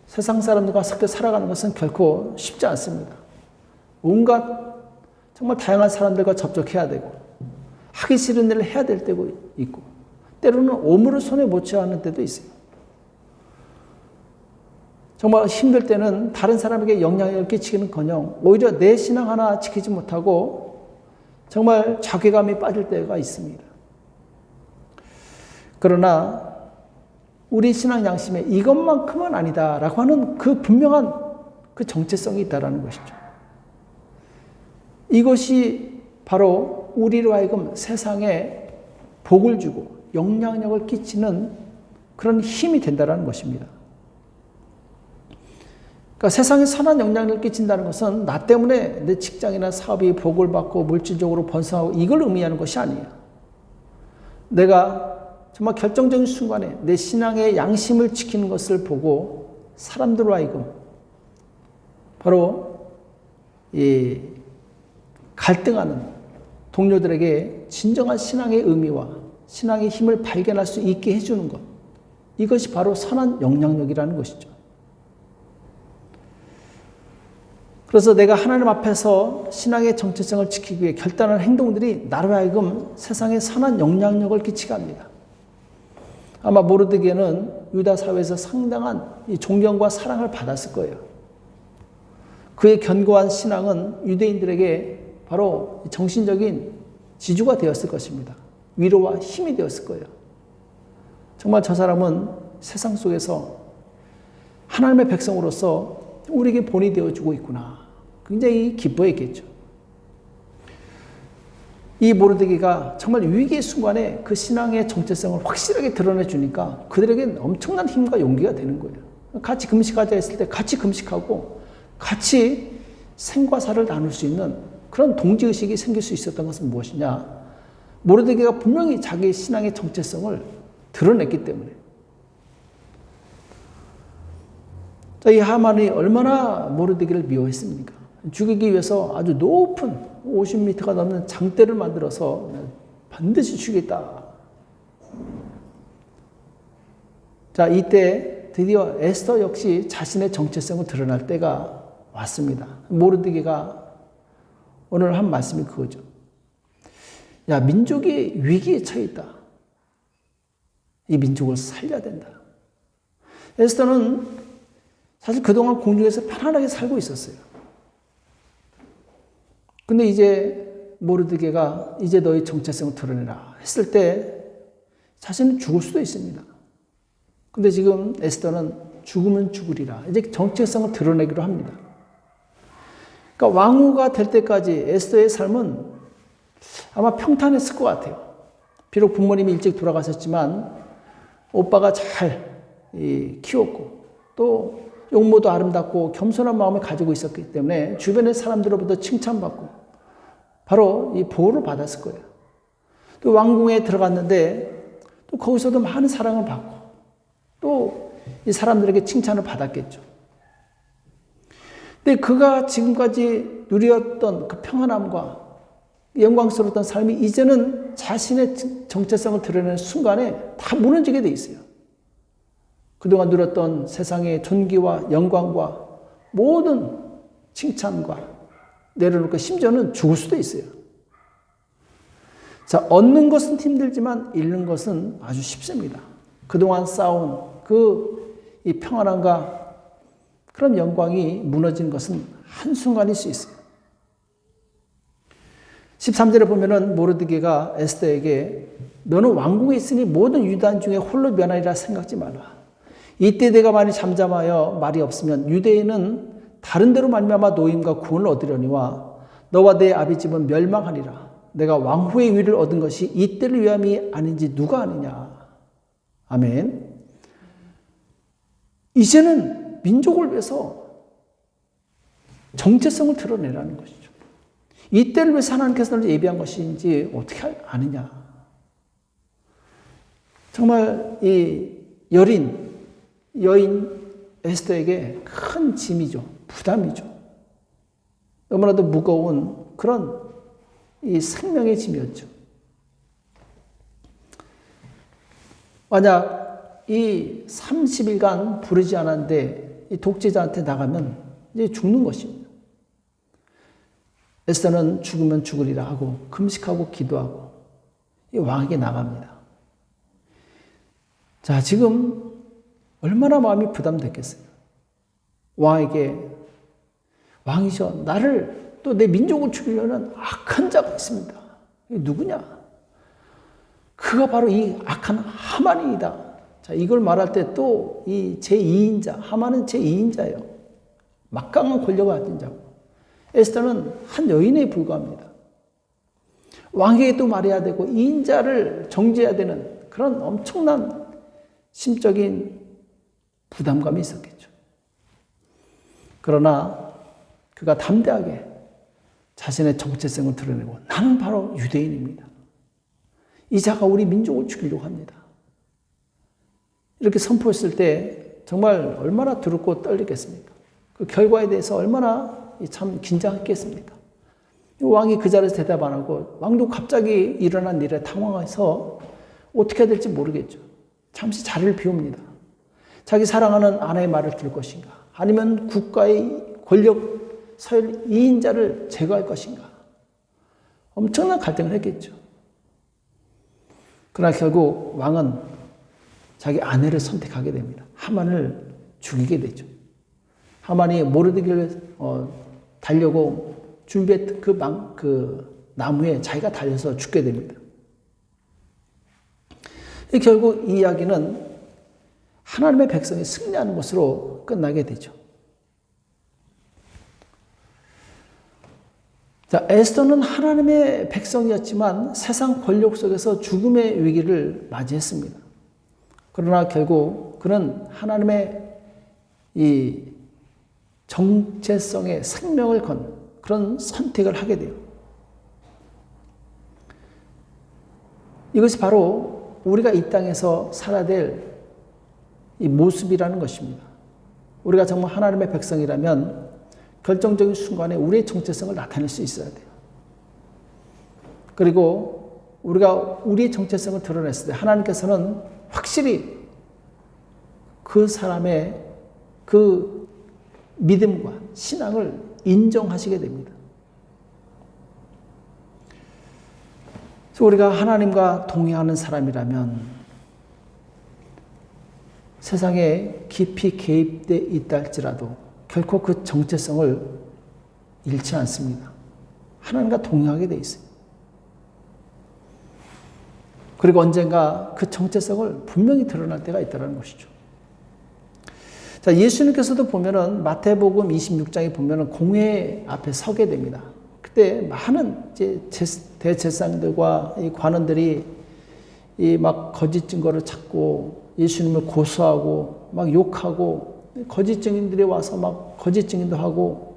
세상 사람들과 섞여 살아가는 것은 결코 쉽지 않습니다. 온갖 정말 다양한 사람들과 접촉해야 되고 하기 싫은 일을 해야 될 때도 있고 때로는 오물을 손에 못 채워 하는 때도 있어요. 정말 힘들 때는 다른 사람에게 영향을 끼치기는커녕 오히려 내 신앙 하나 지키지 못하고 정말 자괴감이 빠질 때가 있습니다. 그러나 우리 신앙 양심에 이것만큼은 아니다라고 하는 그 분명한 그 정체성이 있다는 것이죠. 이것이 바로 우리로 하여금 세상에 복을 주고 영향력을 끼치는 그런 힘이 된다는 것입니다. 그러니까 세상에 선한 영향력을 끼친다는 것은 나 때문에 내 직장이나 사업이 복을 받고 물질적으로 번성하고 이걸 의미하는 것이 아니에요. 내가 정말 결정적인 순간에 내 신앙의 양심을 지키는 것을 보고 사람들로 하여금 바로 이 갈등하는 동료들에게 진정한 신앙의 의미와 신앙의 힘을 발견할 수 있게 해주는 것. 이것이 바로 선한 영향력이라는 것이죠. 그래서 내가 하나님 앞에서 신앙의 정체성을 지키기 위해 결단하는 행동들이 나로 하여금 세상에 선한 영향력을 끼치게 합니다. 아마 모르드게는 유다 사회에서 상당한 존경과 사랑을 받았을 거예요. 그의 견고한 신앙은 유대인들에게 바로 정신적인 지주가 되었을 것입니다. 위로와 힘이 되었을 거예요. 정말 저 사람은 세상 속에서 하나님의 백성으로서 우리에게 본이 되어주고 있구나. 굉장히 기뻐했겠죠. 이 모르드게가 정말 위기의 순간에 그 신앙의 정체성을 확실하게 드러내주니까 그들에겐 엄청난 힘과 용기가 되는 거예요. 같이 금식하자 했을 때 같이 금식하고 같이 생과 사를 나눌 수 있는 그런 동지의식이 생길 수 있었던 것은 무엇이냐? 모르드게가 분명히 자기의 신앙의 정체성을 드러냈기 때문에. 자, 이 하만이 얼마나 모르드게를 미워했습니까? 죽이기 위해서 아주 높은 50m가 넘는 장대를 만들어서 반드시 죽이겠다. 자, 이때 드디어 에스더 역시 자신의 정체성을 드러날 때가 왔습니다. 모르드게가 오늘 한 말씀이 그거죠. 야, 민족이 위기에 처해 있다. 이 민족을 살려야 된다. 에스더는 사실 그동안 궁중에서 편안하게 살고 있었어요. 근데 이제 모르드게가 이제 너의 정체성을 드러내라 했을 때 자신은 죽을 수도 있습니다. 근데 지금 에스더는 죽으면 죽으리라. 이제 정체성을 드러내기로 합니다. 그러니까 왕후가 될 때까지 에스더의 삶은 아마 평탄했을 것 같아요. 비록 부모님이 일찍 돌아가셨지만 오빠가 잘 키웠고 또 용모도 아름답고 겸손한 마음을 가지고 있었기 때문에 주변의 사람들로부터 칭찬받고 바로 이 보호를 받았을 거예요. 또 왕궁에 들어갔는데 또 거기서도 많은 사랑을 받고 또 이 사람들에게 칭찬을 받았겠죠. 근데 그가 지금까지 누렸던 그 평안함과 영광스러웠던 삶이 이제는 자신의 정체성을 드러내는 순간에 다 무너지게 돼 있어요. 그동안 누렸던 세상의 존귀와 영광과 모든 칭찬과 내려놓고 심지어는 죽을 수도 있어요. 자, 얻는 것은 힘들지만 잃는 것은 아주 쉽습니다. 그동안 쌓아온 이 평안함과 그런 영광이 무너진 것은 한순간일 수 있어요. 13절에 보면은 모르드게가 에스더에게 너는 왕궁에 있으니 모든 유다인 중에 홀로 면하리라 생각지 말라. 이때 내가 많이 잠잠하여 말이 없으면 유대인은 다른 데로 말미암아 노임과 구원을 얻으려니와 너와 내 아비집은 멸망하리라. 내가 왕후의 위를 얻은 것이 이때를 위함이 아닌지 누가 아느냐. 아멘. 이제는 민족을 위해서 정체성을 드러내라는 것이죠. 이때를 위해서 하나님께서 너를 예비한 것인지 어떻게 아느냐. 정말 이 여인 에스더에게 큰 짐이죠. 부담이죠. 너무나도 무거운 그런 이 생명의 짐이었죠. 만약 이 30일간 부르지 않았는데 이 독재자한테 나가면 이제 죽는 것입니다. 에스더는 죽으면 죽으리라 하고 금식하고 기도하고 이 왕에게 나갑니다. 자, 지금 얼마나 마음이 부담됐겠어요. 왕이셔 나를 또 내 민족을 죽이려는 악한 자가 있습니다. 이게 누구냐? 그가 바로 이 악한 하만이다. 자, 이걸 말할 때 또 이 제2인자, 하만은 제2인자예요. 막강한 권력을 가진 자고. 에스더는 한 여인에 불과합니다. 왕에게 또 말해야 되고 2인자를 정죄해야 되는 그런 엄청난 심적인 부담감이 있었겠죠. 그러나 그가 담대하게 자신의 정체성을 드러내고 나는 바로 유대인입니다. 이 자가 우리 민족을 죽이려고 합니다. 이렇게 선포했을 때 정말 얼마나 두렵고 떨리겠습니까? 그 결과에 대해서 얼마나 참 긴장했겠습니까? 왕이 그 자리에서 대답 안 하고 왕도 갑자기 일어난 일에 당황해서 어떻게 해야 될지 모르겠죠. 잠시 자리를 비웁니다. 자기 사랑하는 아내의 말을 들을 것인가? 아니면 국가의 권력 서열 2인자를 제거할 것인가? 엄청난 갈등을 했겠죠. 그러나 결국 왕은 자기 아내를 선택하게 됩니다. 하만을 죽이게 되죠. 하만이 모르드기를 달려고 준비했던 그 나무에 자기가 달려서 죽게 됩니다. 결국 이 이야기는 하나님의 백성이 승리하는 것으로 끝나게 되죠. 자, 에스더는 하나님의 백성이었지만 세상 권력 속에서 죽음의 위기를 맞이했습니다. 그러나 결국 그는 하나님의 이 정체성에 생명을 건 그런 선택을 하게 돼요. 이것이 바로 우리가 이 땅에서 살아야 될 이 모습이라는 것입니다. 우리가 정말 하나님의 백성이라면 결정적인 순간에 우리의 정체성을 나타낼 수 있어야 돼요. 그리고 우리가 우리의 정체성을 드러냈을 때 하나님께서는 확실히 그 사람의 그 믿음과 신앙을 인정하시게 됩니다. 그래서 우리가 하나님과 동행하는 사람이라면 세상에 깊이 개입되어 있다 할지라도 결코 그 정체성을 잃지 않습니다. 하나님과 동행하게 돼 있어요. 그리고 언젠가 그 정체성을 분명히 드러날 때가 있다는 것이죠. 자, 예수님께서도 보면은 마태복음 26장에 보면은 공회 앞에 서게 됩니다. 그때 많은 이제 대제사장들과 이 관원들이 이 막 거짓 증거를 찾고 예수님을 고소하고 막 욕하고 거짓 증인들이 와서 막 거짓 증인도 하고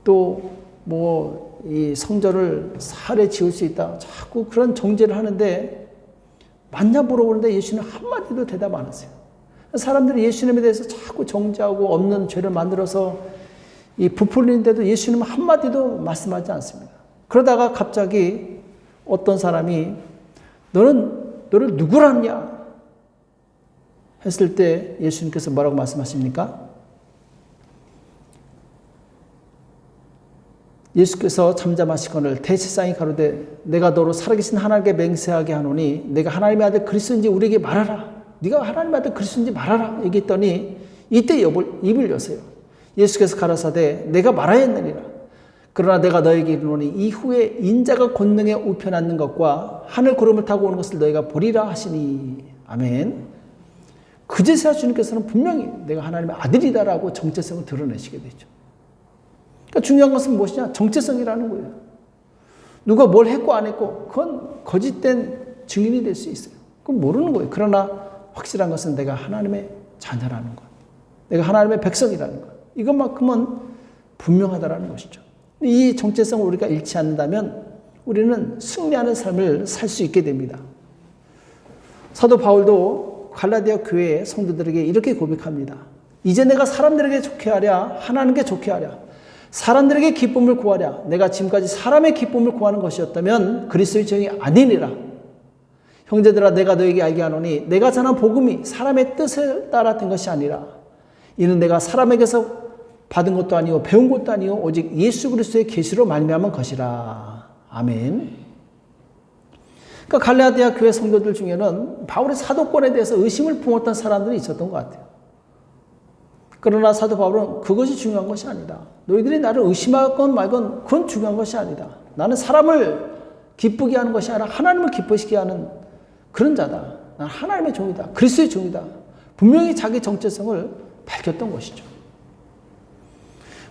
또 뭐 이 성전을 살해 지을 수 있다 자꾸 그런 정죄를 하는데 맞냐 물어보는데 예수님 한마디도 대답 안 하세요. 사람들이 예수님에 대해서 자꾸 정죄하고 없는 죄를 만들어서 이 부풀리는데도 예수님은 한마디도 말씀하지 않습니다. 그러다가 갑자기 어떤 사람이 너를 누구라냐 했을 때 예수님께서 뭐라고 말씀하십니까? 예수께서 잠잠하시거늘 대제사장이 가로되 내가 너로 살아계신 하나님께 맹세하게 하노니 내가 하나님의 아들 그리스도인지 우리에게 말하라. 네가 하나님의 아들 그리스도인지 말하라 얘기했더니 이때 입을 여세요. 예수께서 가라사대 내가 말하였느니라. 그러나 내가 너에게 이르노니 이후에 인자가 권능에 우편 앉는 것과 하늘 구름을 타고 오는 것을 너희가 보리라 하시니. 아멘. 그제서야 주님께서는 분명히 내가 하나님의 아들이다라고 정체성을 드러내시게 되죠. 그러니까 중요한 것은 무엇이냐? 정체성이라는 거예요. 누가 뭘 했고 안 했고 그건 거짓된 증인이 될 수 있어요. 그건 모르는 거예요. 그러나 확실한 것은 내가 하나님의 자녀라는 것. 내가 하나님의 백성이라는 것. 이것만큼은 분명하다라는 것이죠. 이 정체성을 우리가 잃지 않는다면 우리는 승리하는 삶을 살 수 있게 됩니다. 사도 바울도 갈라디아 교회의 성도들에게 이렇게 고백합니다. 이제 내가 사람들에게 좋게 하랴 하나님께 좋게 하랴 사람들에게 기쁨을 구하랴 내가 지금까지 사람의 기쁨을 구하는 것이었다면 그리스도의 정이 아니니라. 형제들아 내가 너에게 알게 하노니 내가 전한 복음이 사람의 뜻을 따라 된 것이 아니라 이는 내가 사람에게서 받은 것도 아니고 배운 것도 아니고 오직 예수 그리스도의 계시로 말미암은 것이라. 아멘. 그러니까 갈라디아 교회 성도들 중에는 바울의 사도권에 대해서 의심을 품었던 사람들이 있었던 것 같아요. 그러나 사도 바울은 그것이 중요한 것이 아니다. 너희들이 나를 의심하건 말건 그건 중요한 것이 아니다. 나는 사람을 기쁘게 하는 것이 아니라 하나님을 기쁘시게 하는 그런 자다. 난 하나님의 종이다. 그리스도의 종이다. 분명히 자기 정체성을 밝혔던 것이죠.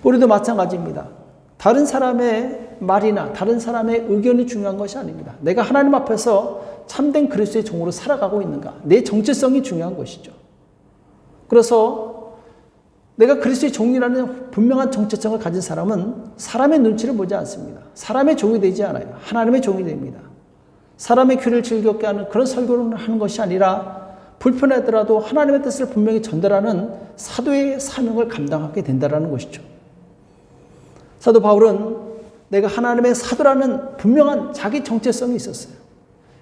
우리도 마찬가지입니다. 다른 사람의 말이나 다른 사람의 의견이 중요한 것이 아닙니다. 내가 하나님 앞에서 참된 그리스도의 종으로 살아가고 있는가. 내 정체성이 중요한 것이죠. 그래서 내가 그리스도의 종이라는 분명한 정체성을 가진 사람은 사람의 눈치를 보지 않습니다. 사람의 종이 되지 않아요. 하나님의 종이 됩니다. 사람의 귀를 즐겁게 하는 그런 설교를 하는 것이 아니라 불편하더라도 하나님의 뜻을 분명히 전달하는 사도의 사명을 감당하게 된다는 것이죠. 사도 바울은 내가 하나님의 사도라는 분명한 자기 정체성이 있었어요.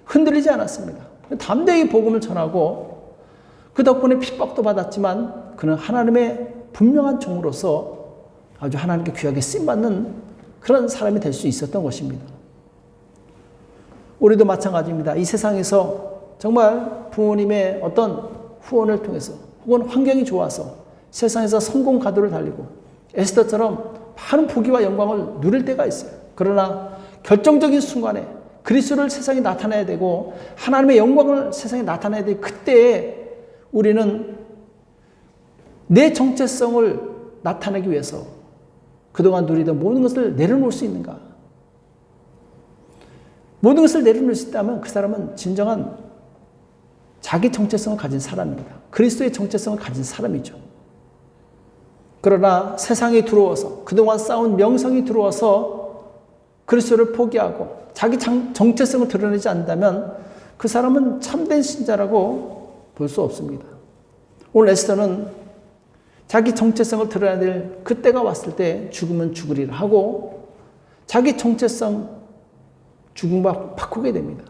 흔들리지 않았습니다. 담대히 복음을 전하고 그 덕분에 핍박도 받았지만 그는 하나님의 분명한 종으로서 아주 하나님께 귀하게 쓰임받는 그런 사람이 될 수 있었던 것입니다. 우리도 마찬가지입니다. 이 세상에서 정말 부모님의 어떤 후원을 통해서 혹은 환경이 좋아서 세상에서 성공 가도를 달리고 에스더처럼 많은 부귀와 영광을 누릴 때가 있어요. 그러나 결정적인 순간에 그리스도를 세상에 나타내야 되고 하나님의 영광을 세상에 나타내야 되고 그때에 우리는 내 정체성을 나타내기 위해서 그동안 누리던 모든 것을 내려놓을 수 있는가? 모든 것을 내려놓을 수 있다면 그 사람은 진정한 자기 정체성을 가진 사람입니다. 그리스도의 정체성을 가진 사람이죠. 그러나 세상에 들어와서 그동안 쌓은 명성이 들어와서 그리스도를 포기하고 자기 정체성을 드러내지 않는다면 그 사람은 참된 신자라고 볼 수 없습니다. 오늘 에스더는 자기 정체성을 드러내야 될 그때가 왔을 때 죽으면 죽으리라 하고 자기 정체성 죽음과 바꾸게 됩니다.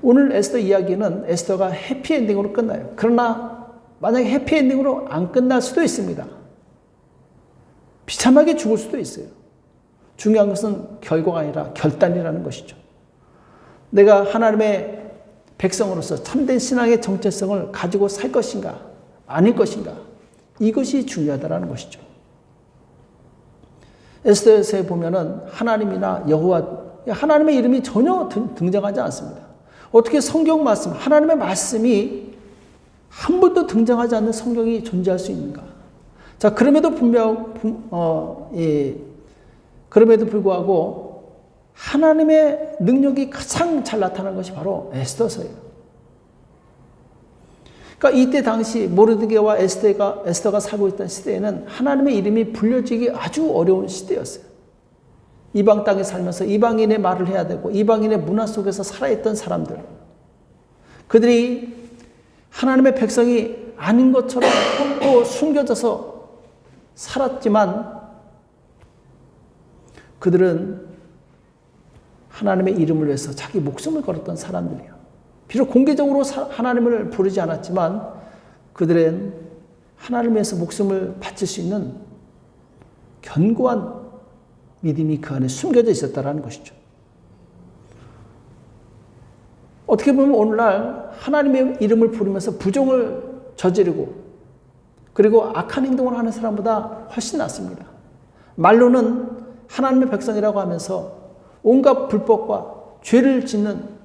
오늘 에스더 이야기는 에스더가 해피엔딩으로 끝나요. 그러나 만약에 해피엔딩으로 안 끝날 수도 있습니다. 비참하게 죽을 수도 있어요. 중요한 것은 결과가 아니라 결단이라는 것이죠. 내가 하나님의 백성으로서 참된 신앙의 정체성을 가지고 살 것인가 아닐 것인가 이것이 중요하다는 것이죠. 에스더서에 보면은 하나님이나 여호와 하나님의 이름이 전혀 등장하지 않습니다. 어떻게 성경 말씀 하나님의 말씀이 한 번도 등장하지 않는 성경이 존재할 수 있는가? 자, 그럼에도 불구하고 하나님의 능력이 가장 잘 나타난 것이 바로 에스더서예요. 그러니까 이때 당시 모르드게와 에스더가 살고 있던 시대에는 하나님의 이름이 불려지기 아주 어려운 시대였어요. 이방 땅에 살면서 이방인의 말을 해야 되고 이방인의 문화 속에서 살아있던 사람들, 그들이 하나님의 백성이 아닌 것처럼 또 숨겨져서 살았지만 그들은 하나님의 이름을 위해서 자기 목숨을 걸었던 사람들이에요. 비록 공개적으로 하나님을 부르지 않았지만 그들은 하나님을 위해서 목숨을 바칠 수 있는 견고한 믿음이 그 안에 숨겨져 있었다는 것이죠. 어떻게 보면 오늘날 하나님의 이름을 부르면서 부정을 저지르고 그리고 악한 행동을 하는 사람보다 훨씬 낫습니다. 말로는 하나님의 백성이라고 하면서 온갖 불법과 죄를 짓는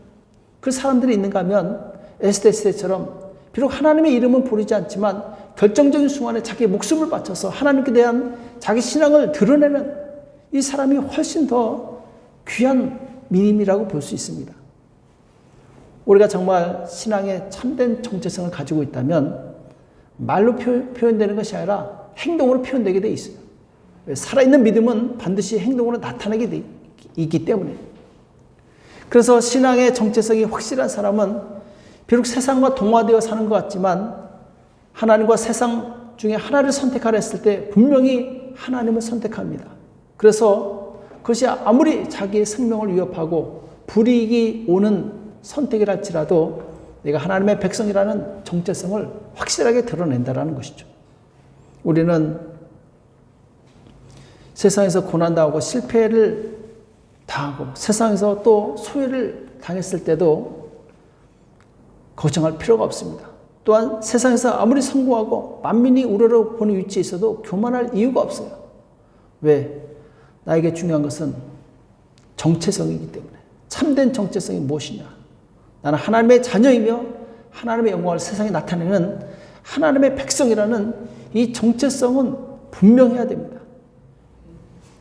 그 사람들이 있는가 하면 에스더 시대처럼 비록 하나님의 이름은 부르지 않지만 결정적인 순간에 자기 목숨을 바쳐서 하나님께 대한 자기 신앙을 드러내는 이 사람이 훨씬 더 귀한 믿음이라고 볼 수 있습니다. 우리가 정말 신앙의 참된 정체성을 가지고 있다면 말로 표현되는 것이 아니라 행동으로 표현되게 돼 있어요. 살아있는 믿음은 반드시 행동으로 나타나게 돼 있기 때문에. 그래서 신앙의 정체성이 확실한 사람은 비록 세상과 동화되어 사는 것 같지만 하나님과 세상 중에 하나를 선택하라 했을 때 분명히 하나님을 선택합니다. 그래서 그것이 아무리 자기의 생명을 위협하고 불이익이 오는 선택이랄지라도 내가 하나님의 백성이라는 정체성을 확실하게 드러낸다는 것이죠. 우리는 세상에서 고난당하고 실패를 당하고 세상에서 또 소외를 당했을 때도 걱정할 필요가 없습니다. 또한 세상에서 아무리 성공하고 만민이 우러러보는 위치에 있어도 교만할 이유가 없어요. 왜? 나에게 중요한 것은 정체성이기 때문에. 참된 정체성이 무엇이냐? 나는 하나님의 자녀이며 하나님의 영광을 세상에 나타내는 하나님의 백성이라는 이 정체성은 분명해야 됩니다.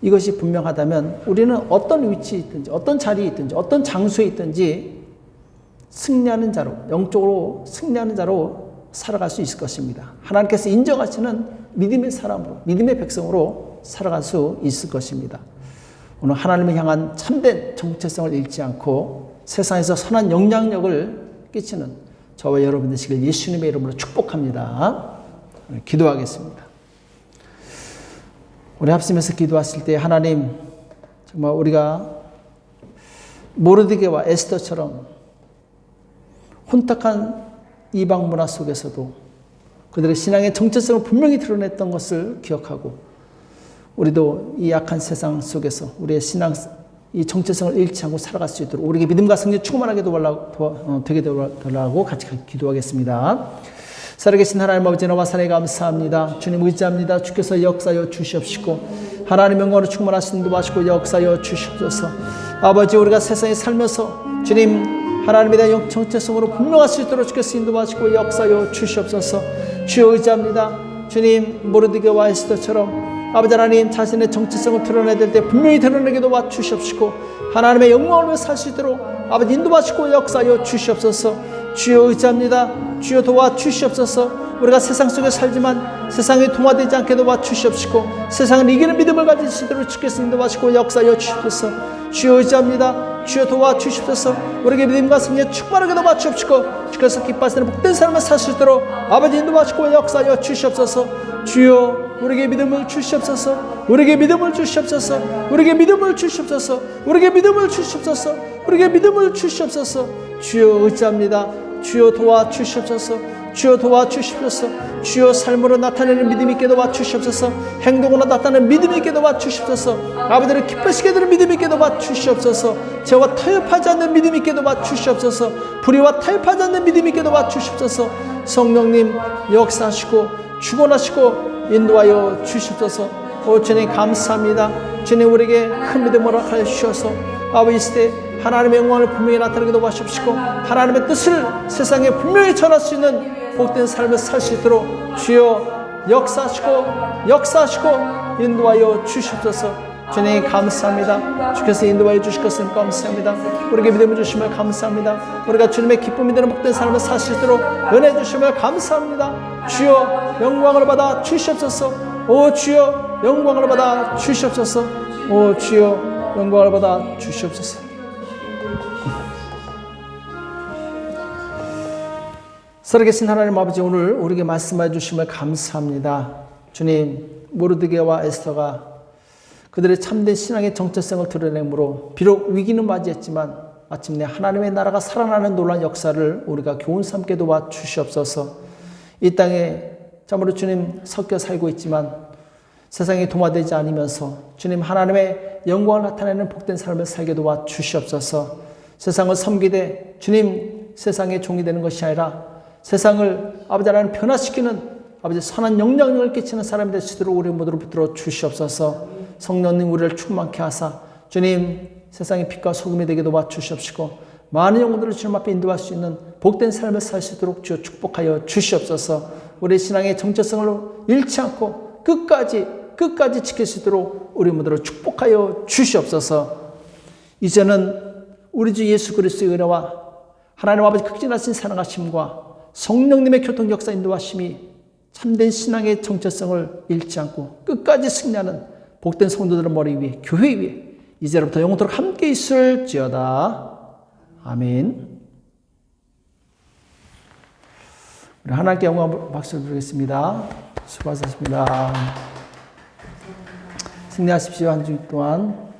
이것이 분명하다면 우리는 어떤 위치에 있든지 어떤 자리에 있든지 어떤 장소에 있든지 승리하는 자로, 영적으로 승리하는 자로 살아갈 수 있을 것입니다. 하나님께서 인정하시는 믿음의 사람으로, 믿음의 백성으로 살아갈 수 있을 것입니다. 오늘 하나님을 향한 참된 정체성을 잃지 않고 세상에서 선한 영향력을 끼치는 저와 여러분 되시길 예수님의 이름으로 축복합니다. 기도하겠습니다. 우리 합심해서 기도하실 때 하나님, 정말 우리가 모르드게와 에스더처럼 혼탁한 이방 문화 속에서도 그들의 신앙의 정체성을 분명히 드러냈던 것을 기억하고, 우리도 이 약한 세상 속에서 우리의 신앙, 이 정체성을 잃지 않고 살아갈 수 있도록 우리에게 믿음과 성령 충만하게 되게 되라고 같이 기도하겠습니다. 살아계신 하나님 아버지, 너와 사랑에 감사합니다. 주님 의지합니다. 주께서 역사여 주시옵시고 하나님 영광으로 충만하신 인도하시고 역사여 주시옵소서. 아버지, 우리가 세상에 살면서 주님 하나님에 대한 정체성으로 분명할 수 있도록 주께서 인도하시고 역사여 주시옵소서. 주여 의지합니다. 주님 모르드게와 에스더처럼 아버지 하나님 자신의 정체성을 드러내야 될 때 분명히 드러내게 도와주시옵시고 하나님의 영광을 위해 살 수 있도록 아버지 인도하시고 역사하여 주시옵소서. 주여 의지합니다. 주여 도와주시옵소서. 우리가 세상 속에 살지만 세상에 동화되지 않게 도와주시옵시고 세상을 이기는 믿음을 가질 수 있도록 주께서 인도하시고 역사하여 주시옵소서. 주여 의지합니다. 주여 도와주시옵소서. 우리에게 믿음과 승리에 충만하게 도와주시옵시고 주께서 기뻐하시는 복된 삶을 살 수 있도록 아버지 인도하시고 역사하여 주시옵소서. 주여 우리에게 믿음을 주시옵소서. 우리에게 믿음을 주시옵소서. 우리에게 믿음을 주시옵소서. 우리에게 믿음을 주시옵소서. 우리에게 믿음을 주시옵소서. 주여 의지합니다. 주여 도와주시옵소서. 주여 도와주시옵소서. 주여 삶으로 나타내는 믿음 있게 도와주시옵소서. 행동으로 나타내는 믿음 있게 도와주시옵소서. 아버지를 기쁘시게 하는 믿음 있게 도와주시옵소서. 죄와 타협하지 않는 믿음 있게 도와주시옵소서. 불의와 타협하지 않는 믿음 있게 도와주시옵소서. 성령님 역사하시고 축원하시고 인도하여 주시옵소서. 오 주님 감사합니다. 주님 우리에게 큰 믿음을 허락하여 주셔서 아버지 이 시대 하나님의 영광을 분명히 나타내게 도와주시고 하나님의 뜻을 세상에 분명히 전할 수 있는 복된 삶을 살 수 있도록 주여 역사하시고 인도하여 주시옵소서. 주님 감사합니다. 주께서 인도하여 주실 것을 감사합니다. 우리에게 믿음을 주시며 감사합니다. 우리가 주님의 기쁨이 되는 복된 삶을 살 수 있도록 은혜 주시며 감사합니다. 주여 영광을 받아 주시옵소서. 오 주여 영광을 받아 주시옵소서. 오 주여 영광을 받아 주시옵소서. 살아계신 하나님 아버지, 오늘 우리에게 말씀해 주심을 감사합니다. 주님 모르드게와 에스더가 그들의 참된 신앙의 정체성을 드러내므로 비록 위기는 맞이했지만 마침내 하나님의 나라가 살아나는 놀라운 역사를 우리가 교훈 삼게 도와 주시옵소서. 이 땅에 참으로 주님 섞여 살고 있지만 세상에 동화되지 않으면서 주님 하나님의 영광을 나타내는 복된 삶을 살게 도와 주시옵소서. 세상을 섬기되 주님 세상의 종이 되는 것이 아니라 세상을 아버지 하나님 변화시키는 아버지 선한 영향력을 끼치는 사람이 될 수 있도록 우리 모두를 붙들어 주시옵소서. 성령님 우리를 충만케 하사 주님 세상의 빛과 소금이 되게 도와주시옵시고 많은 영혼들을 주님 앞에 인도할 수 있는 복된 삶을 살 수 있도록 주여 축복하여 주시옵소서. 우리 신앙의 정체성을 잃지 않고 끝까지 지킬 수 있도록 우리 모두를 축복하여 주시옵소서. 이제는 우리 주 예수 그리스도의 은혜와 하나님 아버지 극진하신 사랑하심과 성령님의 교통 역사 인도하심이 참된 신앙의 정체성을 잃지 않고 끝까지 승리하는 복된 성도들의 머리 위에 교회 위에 이제부터 영원토록 함께 있을지어다. 아멘. 우리 하나님께 영광 박수를 드리겠습니다. 수고하셨습니다. 승리하십시오. 한 주 동안.